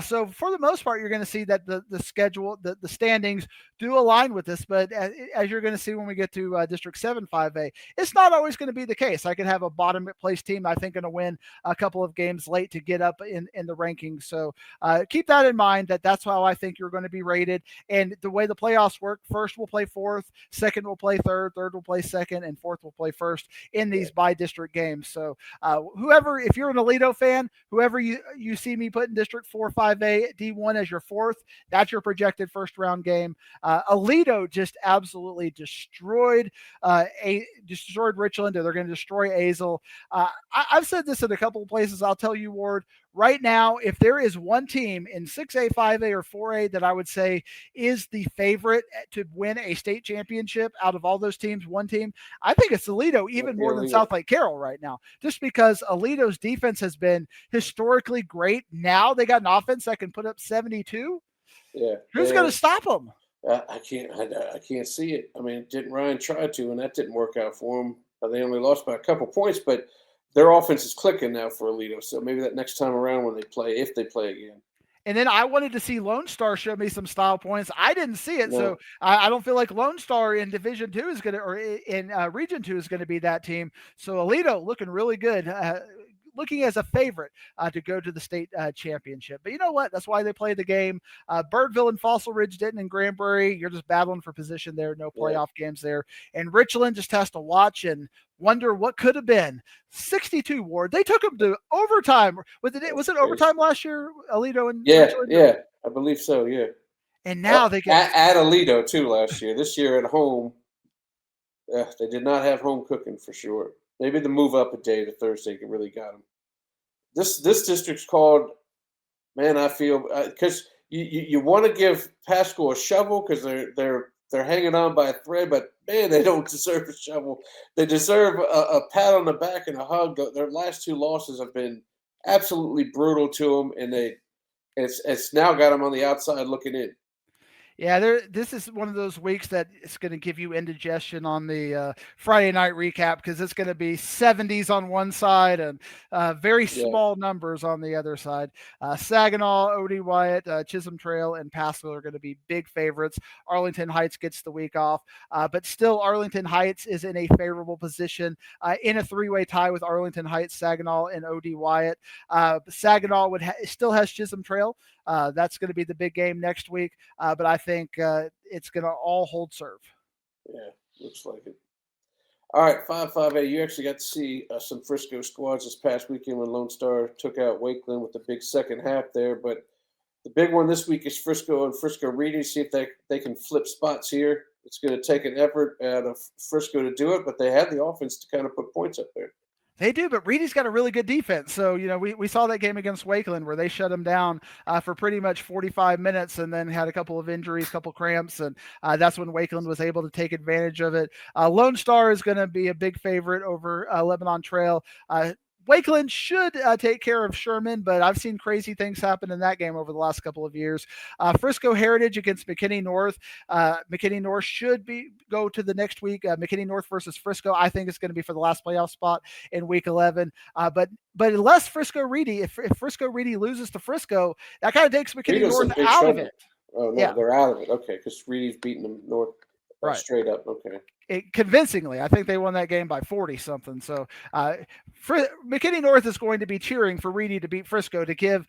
Speaker 2: So for the most part, you're going to see that the schedule, the standings do align with this. But as you're going to see when we get to District 7 5A, it's not always going to be the case. I could have a bottom place team, I think, going to win a couple of games late to get up in the rankings. So keep that in mind, that's how I think you're going to be rated. And the way the playoffs work, first will play fourth, second will play third, third will play second, and fourth will play first in these by-district games. So whoever, if you're an Aledo fan, whoever you see me put in District 4, 5A, D1 as your fourth, that's your projected first round game. Aledo just absolutely destroyed Richland. They're going to destroy Azle. I've said this in a couple of places. I'll tell you, Ward, right now, if there is one team in 6A, 5A, or 4A that I would say is the favorite to win a state championship out of all those teams, one team, I think it's Aledo, even more than South Lake Carroll right now, just because Aledo's defense has been historically great. Now they got an offense that can put up 72.
Speaker 1: Yeah.
Speaker 2: Who's going to stop them?
Speaker 1: I can't see it. I mean, didn't Ryan try to, and that didn't work out for them. They only lost by a couple points, but their offense is clicking now for Aledo. So maybe that next time around when they play, if they play again.
Speaker 2: And then I wanted to see Lone Star show me some style points. I didn't see it, so I don't feel like Lone Star in Division 2 is going to, or in Region 2 is going to be that team. So Aledo looking really good. Looking as a favorite to go to the state championship. But you know what? That's why they play the game. Birdville and Fossil Ridge, Denton and Granbury, you're just battling for position there. No playoff games there. And Richland just has to watch and wonder what could have been. 62, Ward. They took them to overtime. Was it overtime last year, Aledo and Richland?
Speaker 1: Yeah, I believe so, yeah.
Speaker 2: And now they get
Speaker 1: at Aledo too last year. This year at home, they did not have home cooking for sure. Maybe the move up a day to Thursday really got them. This district's called, man, I feel, because you want to give Pascal a shovel because they're hanging on by a thread, but man, they don't deserve a shovel. They deserve a pat on the back and a hug. Their last two losses have been absolutely brutal to them, and it's now got them on the outside looking in.
Speaker 2: Yeah, this is one of those weeks that it's going to give you indigestion on the Friday night recap, because it's going to be 70s on one side and very small numbers on the other side. Saginaw, O.D. Wyatt, Chisholm Trail, and Pascal are going to be big favorites. Arlington Heights gets the week off, but still Arlington Heights is in a favorable position in a three-way tie with Arlington Heights, Saginaw, and O.D. Wyatt. Saginaw still has Chisholm Trail. That's going to be the big game next week, but I think it's going to all hold serve.
Speaker 1: Yeah, looks like it. All right, 5A. You actually got to see some Frisco squads this past weekend when Lone Star took out Wakeland with the big second half there. But the big one this week is Frisco and Frisco Reading. See if they can flip spots here. It's going to take an effort out of Frisco to do it, but they have the offense to kind of put points up there.
Speaker 2: They do, but Reedy's got a really good defense. So, we saw that game against Wakeland where they shut them down for pretty much 45 minutes and then had a couple of injuries, couple cramps, and that's when Wakeland was able to take advantage of it. Lone Star is going to be a big favorite over Lebanon Trail. Wakeland should take care of Sherman, but I've seen crazy things happen in that game over the last couple of years. Frisco Heritage against McKinney North. McKinney North should go to the next week. McKinney North versus Frisco, I think it's going to be for the last playoff spot in week 11. But unless Frisco Reedy, if Frisco Reedy loses to Frisco, that kind of takes McKinney North out of it.
Speaker 1: Oh, no, they're out of it. Okay, because Reedy's beating them North straight up. Okay.
Speaker 2: Convincingly. I think they won that game by 40 something. So McKinney North is going to be cheering for Reedy to beat Frisco to give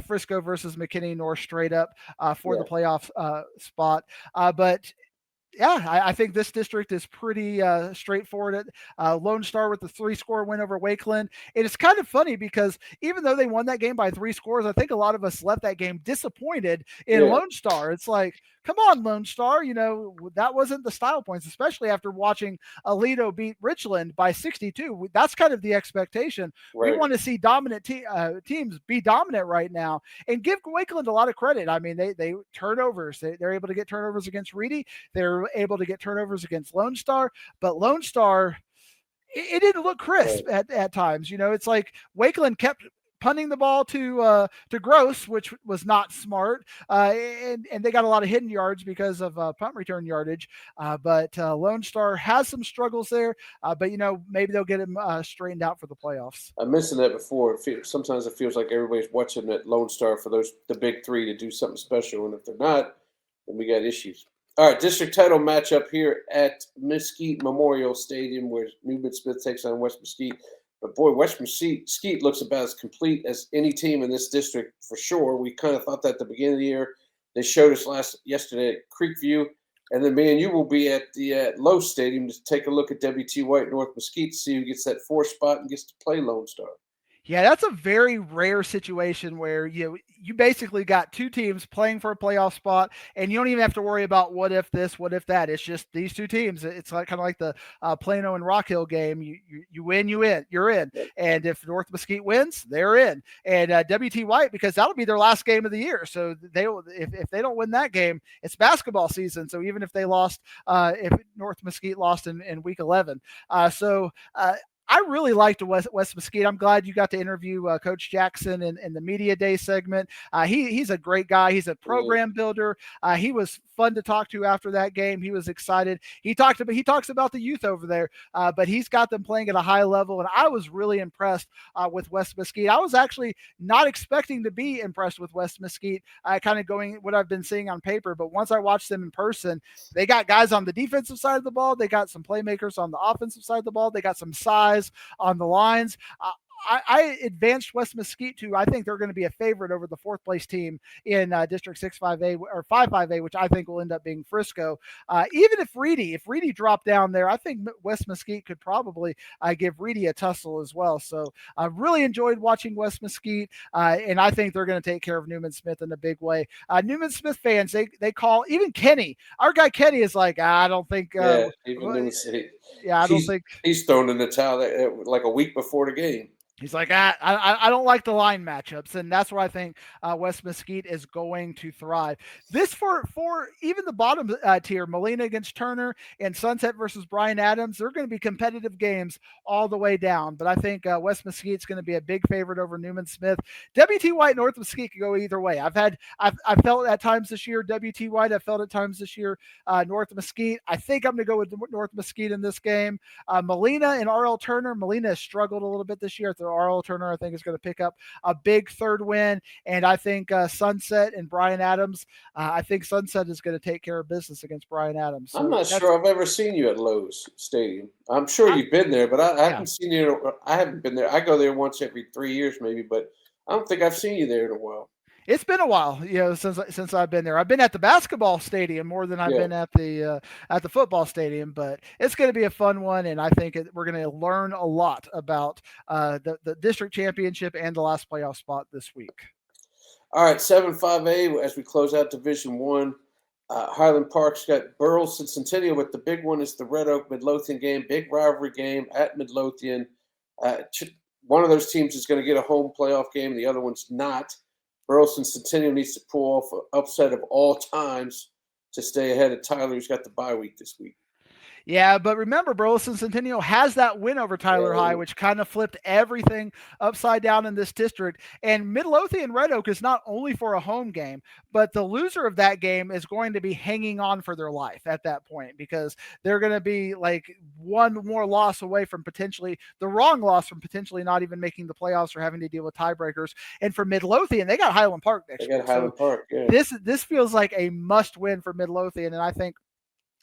Speaker 2: Frisco versus McKinney North straight up for the playoff spot. But Yeah, I think this district is pretty straightforward. Lone Star with the 3-score win over Wakeland. And it's kind of funny because even though they won that game by 3 scores, I think a lot of us left that game disappointed in
Speaker 1: Yeah,
Speaker 2: Lone Star. It's like, come on, Lone Star. That wasn't the style points, especially after watching Alito beat Richland by 62. That's kind of the expectation. We
Speaker 1: right.
Speaker 2: want to see dominant teams be dominant right now and give Wakeland a lot of credit. I mean, they turnovers. They're able to get turnovers against Reedy. They're able to get turnovers against Lone Star, but Lone Star, it didn't look crisp
Speaker 1: Right.
Speaker 2: at times. It's like Wakeland kept punting the ball to Gross, which was not smart, and they got a lot of hidden yards because of punt return yardage. But Lone Star has some struggles there, but maybe they'll get them straightened out for the playoffs.
Speaker 1: I mentioned that before. Sometimes it feels like everybody's watching that Lone Star for the big three to do something special, and if they're not, then we got issues. All right, district title matchup here at Mesquite Memorial Stadium, where Newman Smith takes on West Mesquite. But boy, West Mesquite looks about as complete as any team in this district for sure. We kind of thought that at the beginning of the year. They showed us yesterday at Creekview, and then me and you will be at the Lowe Stadium to take a look at WT White North Mesquite to see who gets that 4 spot and gets to play Lone Star.
Speaker 2: Yeah, that's a very rare situation where you basically got two teams playing for a playoff spot, and you don't even have to worry about what if this, what if that. It's just these two teams. It's like kind of like the Plano and Rock Hill game. You win, you're in. And if North Mesquite wins, they're in. And WT White, because that'll be their last game of the year, so if they don't win that game, it's basketball season. So even if they lost, if North Mesquite lost in week 11, I really liked West Mesquite. I'm glad you got to interview Coach Jackson in the media day segment. He's a great guy. He's a program builder. He was fun to talk to after that game. He was excited. He talks about the youth over there, but he's got them playing at a high level, and I was really impressed with West Mesquite. I was actually not expecting to be impressed with West Mesquite, kind of going what I've been seeing on paper, but once I watched them in person, they got guys on the defensive side of the ball. They got some playmakers on the offensive side of the ball. They got some size on the lines. I advanced West Mesquite to, I think they're going to be a favorite over the 4th place team in District 6-5A or 5-5A, which I think will end up being Frisco. Even if Reedy dropped down there, I think West Mesquite could probably give Reedy a tussle as well. So I really enjoyed watching West Mesquite, and I think they're going to take care of Newman Smith in a big way. Newman Smith fans, they call, even Kenny, our guy Kenny is like, I don't think.
Speaker 1: Even Newman Smith.
Speaker 2: Yeah, I don't think
Speaker 1: he's thrown in the towel like a week before the game.
Speaker 2: He's like, I don't like the line matchups, and that's where I think West Mesquite is going to thrive. This for even the bottom tier, Molina against Turner and Sunset versus Bryan Adams, they're going to be competitive games all the way down. But I think West Mesquite's going to be a big favorite over Newman Smith. WT White, North Mesquite could go either way. I've felt at times this year WT White. I've felt at times this year North Mesquite. I think I'm going to go with North Mesquite in this game. Molina and RL Turner. Molina has struggled a little bit this year. RL Turner, I think, is going to pick up a big 3rd win. And I think Sunset and Bryan Adams, I think Sunset is going to take care of business against Bryan Adams.
Speaker 1: So I'm not sure I've ever seen you at Lowe's Stadium. I'm sure you've been there, but I haven't seen you. I haven't been there. I go there once every 3 years maybe, but I don't think I've seen you there in a while.
Speaker 2: It's been a while, since I've been there. I've been at the basketball stadium more than I've been at the football stadium, but it's going to be a fun one, and I think we're going to learn a lot about the district championship and the last playoff spot this week.
Speaker 1: All right, 7-5A as we close out Division 1. Highland Park's got Burleson Centennial, but the big one is the Red Oak Midlothian game, big rivalry game at Midlothian. One of those teams is going to get a home playoff game, the other one's not. Burleson Centennial needs to pull off an upset of all times to stay ahead of Tyler, who's got the bye week this week.
Speaker 2: Yeah, but remember, Burleson Centennial has that win over Tyler High, which kind of flipped everything upside down in this district. And Midlothian Red Oak is not only for a home game, but the loser of that game is going to be hanging on for their life at that point, because they're going to be like one more loss away from potentially the wrong loss from potentially not even making the playoffs or having to deal with tiebreakers. And for Midlothian, they got Highland Park next year.
Speaker 1: They got Highland Park, yeah.
Speaker 2: This feels like a must win for Midlothian, and I think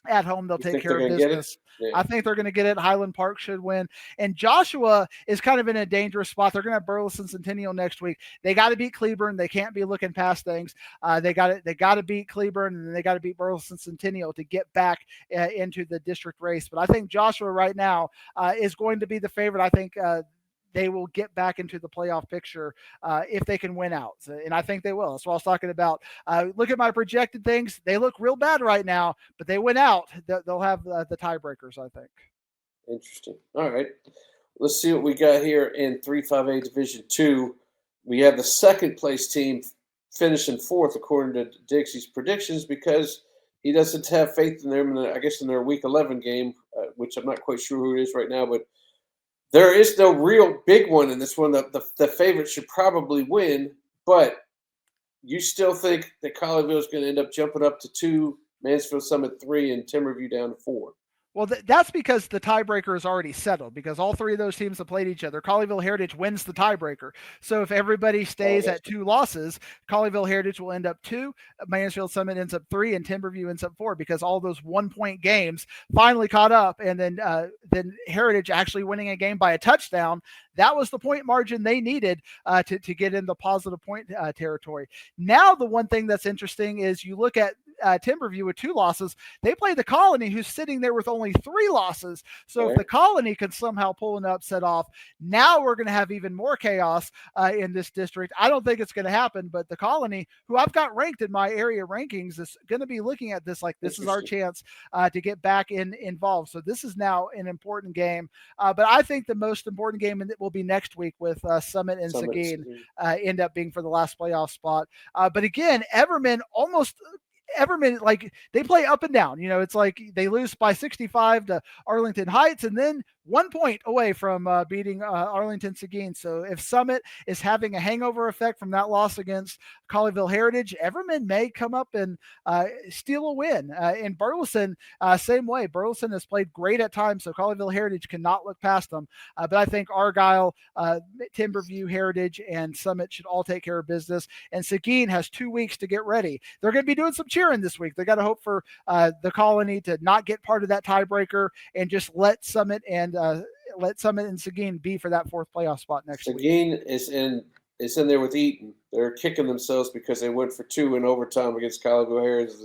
Speaker 2: at home. They'll
Speaker 1: You
Speaker 2: take
Speaker 1: think
Speaker 2: care
Speaker 1: they're
Speaker 2: of
Speaker 1: going to get it?
Speaker 2: business.
Speaker 1: Yeah.
Speaker 2: I think they're going to get it. Highland Park should win. And Joshua is kind of in a dangerous spot. They're going to have Burleson Centennial next week. They got to beat Cleburne. They can't be looking past things. They got to beat Cleburne, and they got to beat Burleson Centennial to get back into the district race. But I think Joshua right now is going to be the favorite. I think they will get back into the playoff picture if they can win out. And I think they will. That's what I was talking about. Look at my projected things. They look real bad right now, but they win out. They'll have the tiebreakers, I think.
Speaker 1: Interesting. All right. Let's see what we got here in 3-5A Division 2. We have the second place team finishing fourth, according to Dixie's predictions, because he doesn't have faith in them, I guess, in their Week 11 game, which I'm not quite sure who it is right now, but there is no real big one in this one. The favorite should probably win, but you still think that Colleyville is going to end up jumping up to 2, Mansfield Summit 3, and Timberview down to 4.
Speaker 2: Well, that's because the tiebreaker is already settled, because all three of those teams have played each other. Colleyville Heritage wins the tiebreaker. So if everybody stays at 2 losses, Colleyville Heritage will end up 2, Mansfield Summit ends up 3, and Timberview ends up 4, because all those 1-point games finally caught up. And then Heritage actually winning a game by a touchdown. That was the point margin they needed to get in the positive point territory. Now, the one thing that's interesting is you look at Timberview with 2 losses. They play the Colony, who's sitting there with only 3 losses. So if the Colony can somehow pull an upset off, now we're going to have even more chaos in this district. I don't think it's going to happen, but the Colony, who I've got ranked in my area rankings, is going to be looking at this like this is our chance to get back involved. So this is now an important game. But I think the most important game will be next week with Summit and Seguin end up being for the last playoff spot. But again, Everman, like, they play up and down. It's like they lose by 65 to Arlington Heights, and then 1 point away from beating Arlington Seguin. So if Summit is having a hangover effect from that loss against Colleyville Heritage, Everman may come up and steal a win. In Burleson, same way. Burleson has played great at times, so Colleyville Heritage cannot look past them. But I think Argyle, Timberview, Heritage, and Summit should all take care of business. And Seguin has 2 weeks to get ready. They're going to be doing some cheering this week. They got to hope for the Colony to not get part of that tiebreaker and just let Summit and Seguin be for that 4th playoff spot next week.
Speaker 1: Seguin is in there with Eaton. They're kicking themselves because they went for 2 in overtime against Colleyville Heritage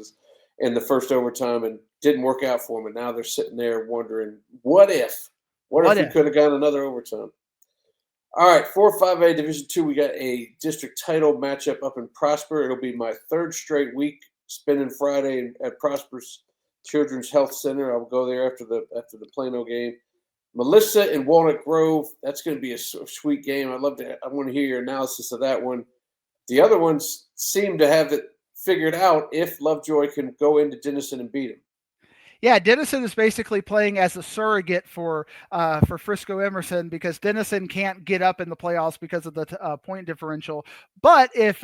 Speaker 1: in the first overtime and didn't work out for them. And now they're sitting there wondering, what if we could have gone another overtime? All right, 4-5A Division 2, we got a district title matchup up in Prosper. It'll be my 3rd straight week spending Friday at Prosper's Children's Health Center. I'll go there after the Plano game. Melissa and Walnut Grove, that's going to be a sweet game. I want to hear your analysis of that one. The other ones seem to have it figured out if Lovejoy can go into Denison and beat them.
Speaker 2: Yeah, Denison is basically playing as a surrogate for Frisco Emerson, because Denison can't get up in the playoffs because of the point differential. But if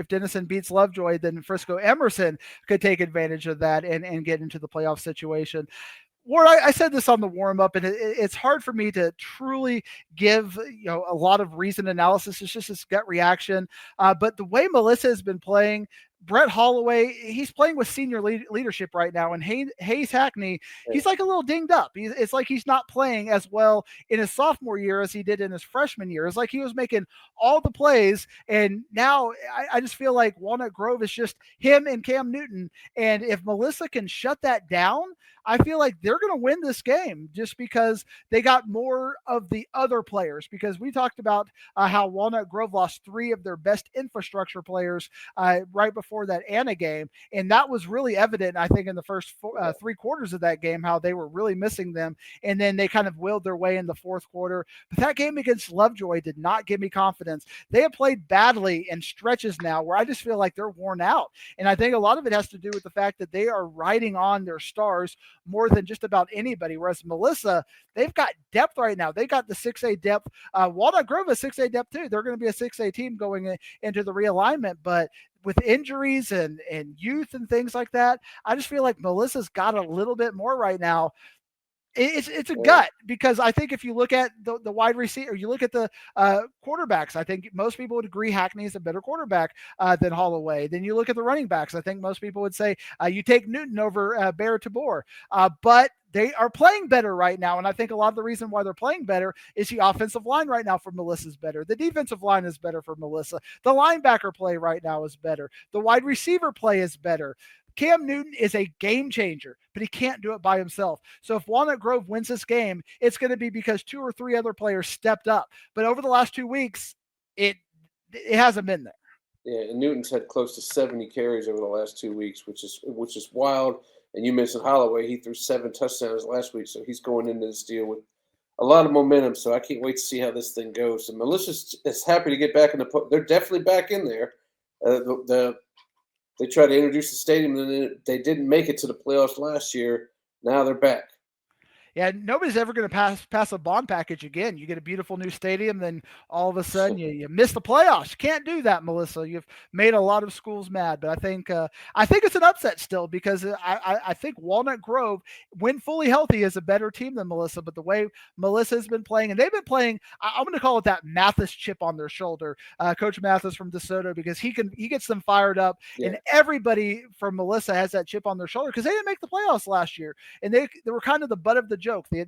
Speaker 2: Denison beats Lovejoy, then Frisco Emerson could take advantage of that and get into the playoff situation. Ward, I said this on the warm-up, and it's hard for me to truly give a lot of reasoned analysis. It's just this gut reaction. But the way Melissa has been playing, Brett Holloway, he's playing with senior leadership right now, and Hayes Hackney, he's like a little dinged up. It's like he's not playing as well in his sophomore year as he did in his freshman year. It's like he was making all the plays, and now I just feel like Walnut Grove is just him and Cam Newton. And if Melissa can shut that down, I feel like they're going to win this game just because they got more of the other players. Because we talked about how Walnut Grove lost 3 of their best infrastructure players right before that Anna game. And that was really evident, I think, in the first 3 quarters of that game, how they were really missing them. And then they kind of willed their way in the 4th quarter. But that game against Lovejoy did not give me confidence. They have played badly in stretches now where I just feel like they're worn out. And I think a lot of it has to do with the fact that they are riding on their stars more than just about anybody. Whereas Melissa, they've got depth right now. They got the 6A depth. Walnut Grove is 6A depth too. They're going to be a 6A team going into the realignment. But with injuries and youth and things like that, I just feel like Melissa's got a little bit more right now. It's a gut, because I think if you look at the wide receiver, you look at the quarterbacks, I think most people would agree Hackney is a better quarterback than Holloway. Then you look at the running backs, I think most people would say you take Newton over Bear Tabor. But they are playing better right now. And I think a lot of the reason why they're playing better is the offensive line right now for Melissa's better. The defensive line is better for Melissa. The linebacker play right now is better. The wide receiver play is better. Cam Newton is a game changer, but he can't do it by himself. So if Walnut Grove wins this game, it's going to be because 2 or 3 other players stepped up. But over the last 2 weeks, it hasn't been there.
Speaker 1: Yeah, and Newton's had close to 70 carries over the last 2 weeks, which is wild. And you mentioned Holloway; he threw 7 touchdowns last week, so he's going into this deal with a lot of momentum. So I can't wait to see how this thing goes. And Melissa's is happy to get back in the. They're definitely back in there. They tried to introduce the stadium, and then they didn't make it to the playoffs last year. Now they're back.
Speaker 2: Yeah, nobody's ever going to pass a bond package again. You get a beautiful new stadium, then all of a sudden you miss the playoffs. You can't do that, Melissa. You've made a lot of schools mad, but I think it's an upset still, because I think Walnut Grove, when fully healthy, is a better team than Melissa. But the way Melissa's been playing, and they've been playing, I'm going to call it that Mathis chip on their shoulder, Coach Mathis from DeSoto, because he gets them fired up, and everybody from Melissa has that chip on their shoulder because they didn't make the playoffs last year, and they were kind of the butt of the joke. They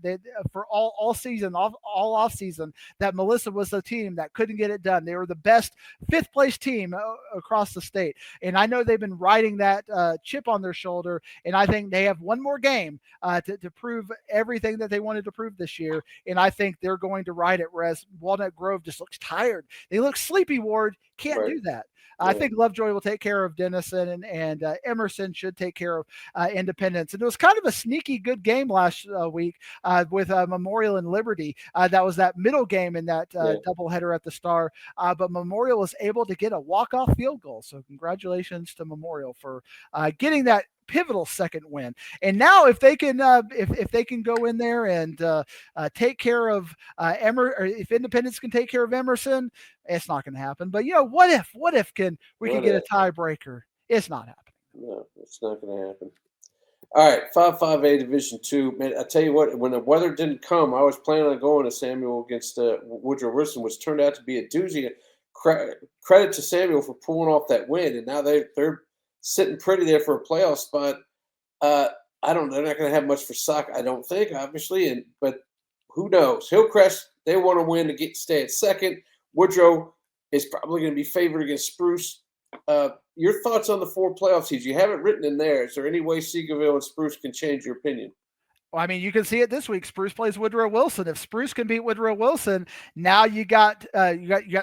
Speaker 2: for all season, all off season, that Melissa was the team that couldn't get it done. They were the best 5th place team across the state, and I know they've been riding that chip on their shoulder. And I think they have one more game to prove everything that they wanted to prove this year, and I think they're going to ride it. Whereas Walnut Grove just looks tired. They look sleepy. Ward can't do that. I think Lovejoy will take care of Denison, and Emerson should take care of Independence. And it was kind of a sneaky good game last week with Memorial and Liberty. That was that middle game in that doubleheader at the Star. But Memorial was able to get a walk-off field goal. So congratulations to Memorial for getting that pivotal second win. And now if they can if they can go in there and take care of or if Independence can take care of Emerson, it's not going to happen. But what if we could get a tiebreaker? It's not happening.
Speaker 1: No, it's not going to happen. All right, 5-5A Division II. Man, I tell you what, when the weather didn't come, I was planning on going to Samuel against Woodrow Wilson, which turned out to be a doozy. Credit to Samuel for pulling off that win, and now they're sitting pretty there for a playoff spot. I don't. They're not going to have much for Sock, I don't think, obviously. But who knows? Hillcrest, they want to win to stay at second. Woodrow is probably going to be favored against Spruce. Your thoughts on the 4 playoff seeds? You have it written in there. Is there any way Seagoville and Spruce can change your opinion?
Speaker 2: Well, I mean, you can see it this week. Spruce plays Woodrow Wilson. If Spruce can beat Woodrow Wilson, now you got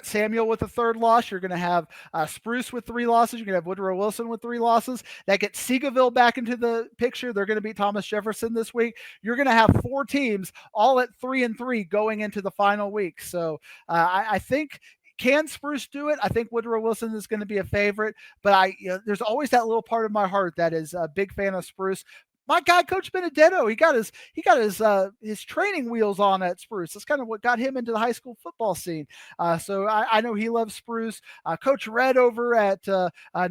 Speaker 2: Samuel with a 3rd loss. You're going to have Spruce with 3 losses. You're going to have Woodrow Wilson with 3 losses. That gets Seagoville back into the picture. They're going to beat Thomas Jefferson this week. You're going to have 4 teams all at 3-3 going into the final week. So I think. Can Spruce do it? I think Woodrow Wilson is going to be a favorite, but there's always that little part of my heart that is a big fan of Spruce. My guy, Coach Benedetto, he got his training wheels on at Spruce. That's kind of what got him into the high school football scene. So I know he loves Spruce. Coach Red over at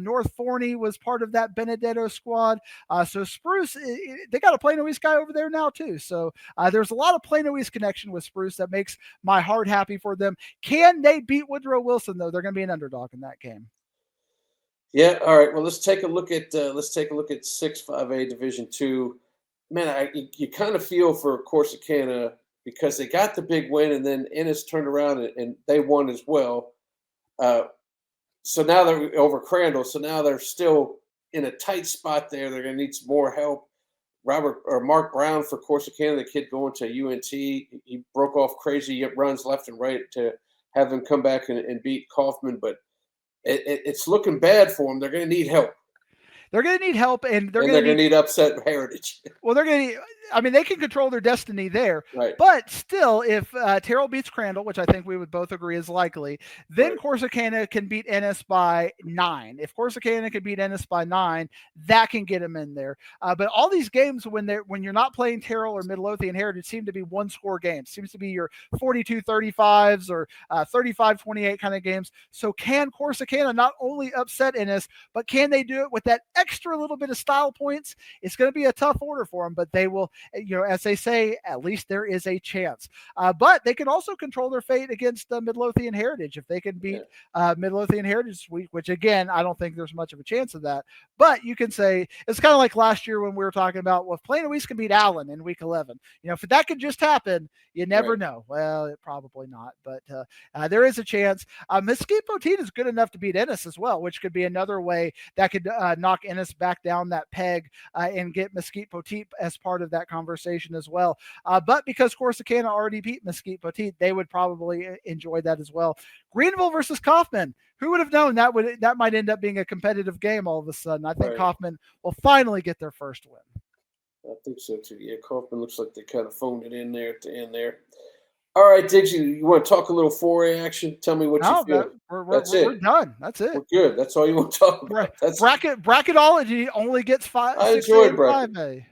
Speaker 2: North Forney was part of that Benedetto squad. So Spruce, they got a Plano East guy over there now too. So there's a lot of Plano East connection with Spruce that makes my heart happy for them. Can they beat Woodrow Wilson though? They're going to be an underdog in that game.
Speaker 1: Yeah. All right. Well, let's take a look at 6-5A Division II. Man, you kind of feel for Corsicana because they got the big win, and then Ennis turned around and they won as well. So now they're over Crandall. So now they're still in a tight spot there. They're going to need some more help. Mark Brown for Corsicana, the kid going to UNT, he broke off crazy runs left and right to have them come back and beat Kaufman, but it's looking bad for them. They're going to need help.
Speaker 2: They're going to need help, and they're
Speaker 1: going to need upset Heritage.
Speaker 2: Well, they're going to. I mean, they can control their destiny there.
Speaker 1: Right.
Speaker 2: But still, if Terrell beats Crandall, which I think we would both agree is likely, then Corsicana can beat Ennis by 9. If Corsicana can beat Ennis by 9, that can get them in there. But all these games, when you're not playing Terrell or Midlothian Heritage, seem to be one-score games. Seems to be your 42-35s or 35-28 kind of games. So can Corsicana not only upset Ennis, but can they do it with that extra little bit of style points? It's going to be a tough order for them, but they will as they say, at least there is a chance. But they can also control their fate against Midlothian Heritage if they can beat Midlothian Heritage this week, which again, I don't think there's much of a chance of that. But you can say it's kind of like last year when we were talking about, well, if Plano East can beat Allen in week 11, if that could just happen, you never know. Well, it probably not, but there is a chance. Mesquite Poteet is good enough to beat Ennis as well, which could be another way that could knock Ennis back down that peg and get Mesquite Poteet as part of that conversation as well. But because Corsicana already beat Mesquite Poteet, they would probably enjoy that as well. Greenville versus Kaufman. Who would have known that might end up being a competitive game all of a sudden? I think Kaufman will finally get their first win.
Speaker 1: I think so too. Yeah, Kaufman looks like they kind of phoned it in there at the end there. All right, Diggs, you want to talk a little 4A action? Tell me what you feel.
Speaker 2: We're done. That's it.
Speaker 1: We're good. That's all you want to talk about.
Speaker 2: Bracketology only gets 5.
Speaker 1: I enjoyed bracketology,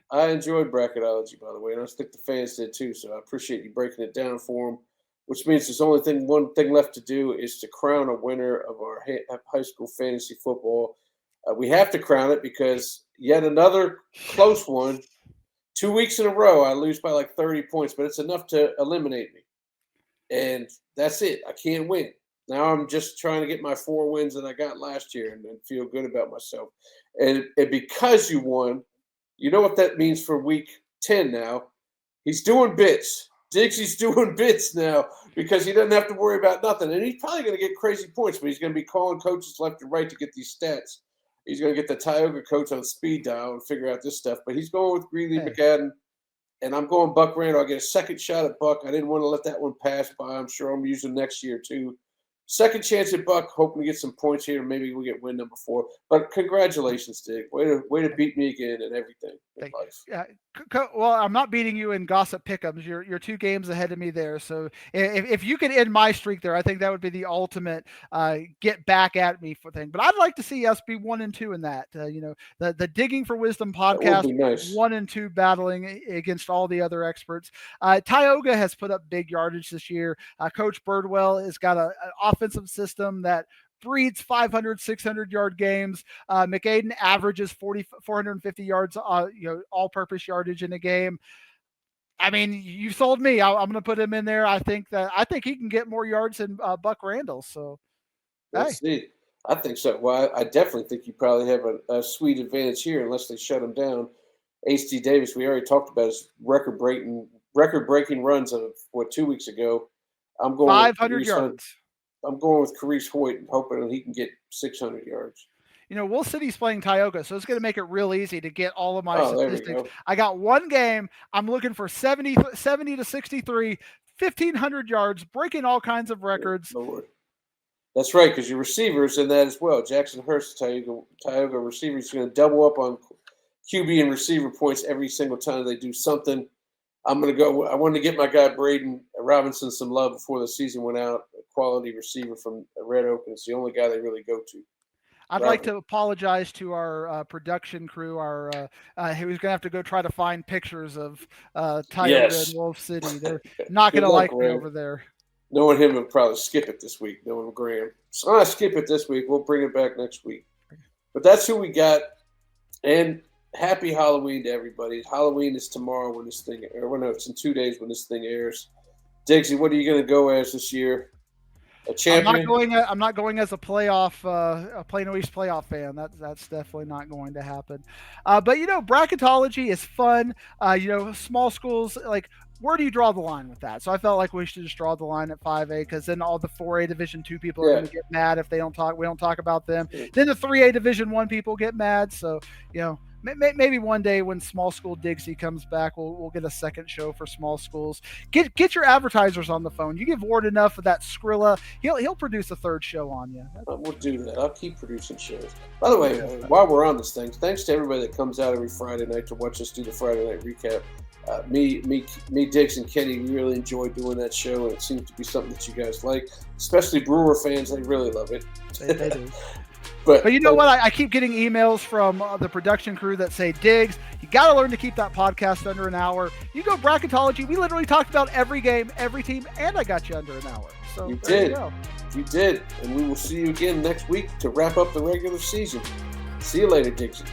Speaker 1: by the way, and I think the fans did too. So I appreciate you breaking it down for them. Which means there's only one thing left to do is to crown a winner of our high school fantasy football. We have to crown it because yet another close one. 2 weeks in a row, I lose by like 30 points, but it's enough to eliminate me. And that's it. I can't win. Now I'm just trying to get my 4 wins that I got last year and feel good about myself. And because you won, you know what that means for week 10 now? He's doing bits. Diggsy's doing bits now because he doesn't have to worry about nothing. And he's probably going to get crazy points, but he's going to be calling coaches left and right to get these stats. He's going to get the Tioga coach on speed dial and figure out this stuff. But he's going with Greeley McAdam, and I'm going Buck Randall. I get a second shot at Buck. I didn't want to let that one pass by. I'm sure I'm using next year too. Second chance at Buck, hoping to get some points here. Maybe we get win number 4. But congratulations, Dig. Way to beat me again and everything in life.
Speaker 2: Yeah. Well, I'm not beating you in gossip pick'ems. You're 2 games ahead of me there. So if you could end my streak there, I think that would be the ultimate get back at me for thing. But I'd like to see us be 1 and 2 in that. The Digging for Wisdom podcast,
Speaker 1: nice.
Speaker 2: 1 and 2 battling against all the other experts. Tioga has put up big yardage this year. Coach Birdwell has got an offensive system that breeds 500, 600-yard games. McAden averages 450 yards, all-purpose yardage in a game. I mean, you sold me. I'm going to put him in there. I think he can get more yards than Buck Randall. So,
Speaker 1: let's see. I think so. Well, I definitely think you probably have a sweet advantage here, unless they shut him down. H.D. Davis, we already talked about his record-breaking runs of 2 weeks ago. I'm going
Speaker 2: 500 yards.
Speaker 1: I'm going with Carice Hoyt and hoping he can get 600 yards.
Speaker 2: Wool City's playing Tioga, so it's going to make it real easy to get all of my statistics. I got one game. I'm looking for 70 to 63, 1,500 yards, breaking all kinds of records.
Speaker 1: Lord. That's right, because your receiver's in that as well. Jackson Hurst, Tioga receiver, is going to double up on QB and receiver points every single time they do something. I'm going to go. I wanted to get my guy Braden Robinson some love before the season went out. A quality receiver from Red Oak, and it's the only guy they really go to.
Speaker 2: I'd like to apologize to our production crew. He was going to have to go try to find pictures of Tioga and Wolf City. They're not going to like me over there.
Speaker 1: Knowing him would probably skip it this week. Knowing Graham, so I skip it this week. We'll bring it back next week. But that's who we got. And happy Halloween to everybody. Halloween is tomorrow when this thing, it's in 2 days when this thing airs. Diggsy, what are you going to go as this year? A champion?
Speaker 2: I'm not going as a playoff, a Plano East playoff fan. That's definitely not going to happen. But bracketology is fun. Small schools, like, where do you draw the line with that? So I felt like we should just draw the line at 5A, because then all the 4A Division II people are going to get mad if we don't talk about them. Then the 3A Division I people get mad. So maybe one day when small school Diggsy comes back, we'll get a second show for small schools. Get your advertisers on the phone. You give Ward enough of that Skrilla, he'll produce a third show on you.
Speaker 1: We'll do that. I'll keep producing shows. By the way, while we're on this thing, thanks to everybody that comes out every Friday night to watch us do the Friday night recap. Me, Diggs, and Kenny, we really enjoy doing that show, and it seems to be something that you guys like, especially Brewer fans. They really love it.
Speaker 2: They do. But you know what? I keep getting emails from the production crew that say, Diggs, you got to learn to keep that podcast under an hour. You go bracketology. We literally talked about every game, every team, and I got you under an hour. So
Speaker 1: you did. And we will see you again next week to wrap up the regular season. See you later, Diggsy.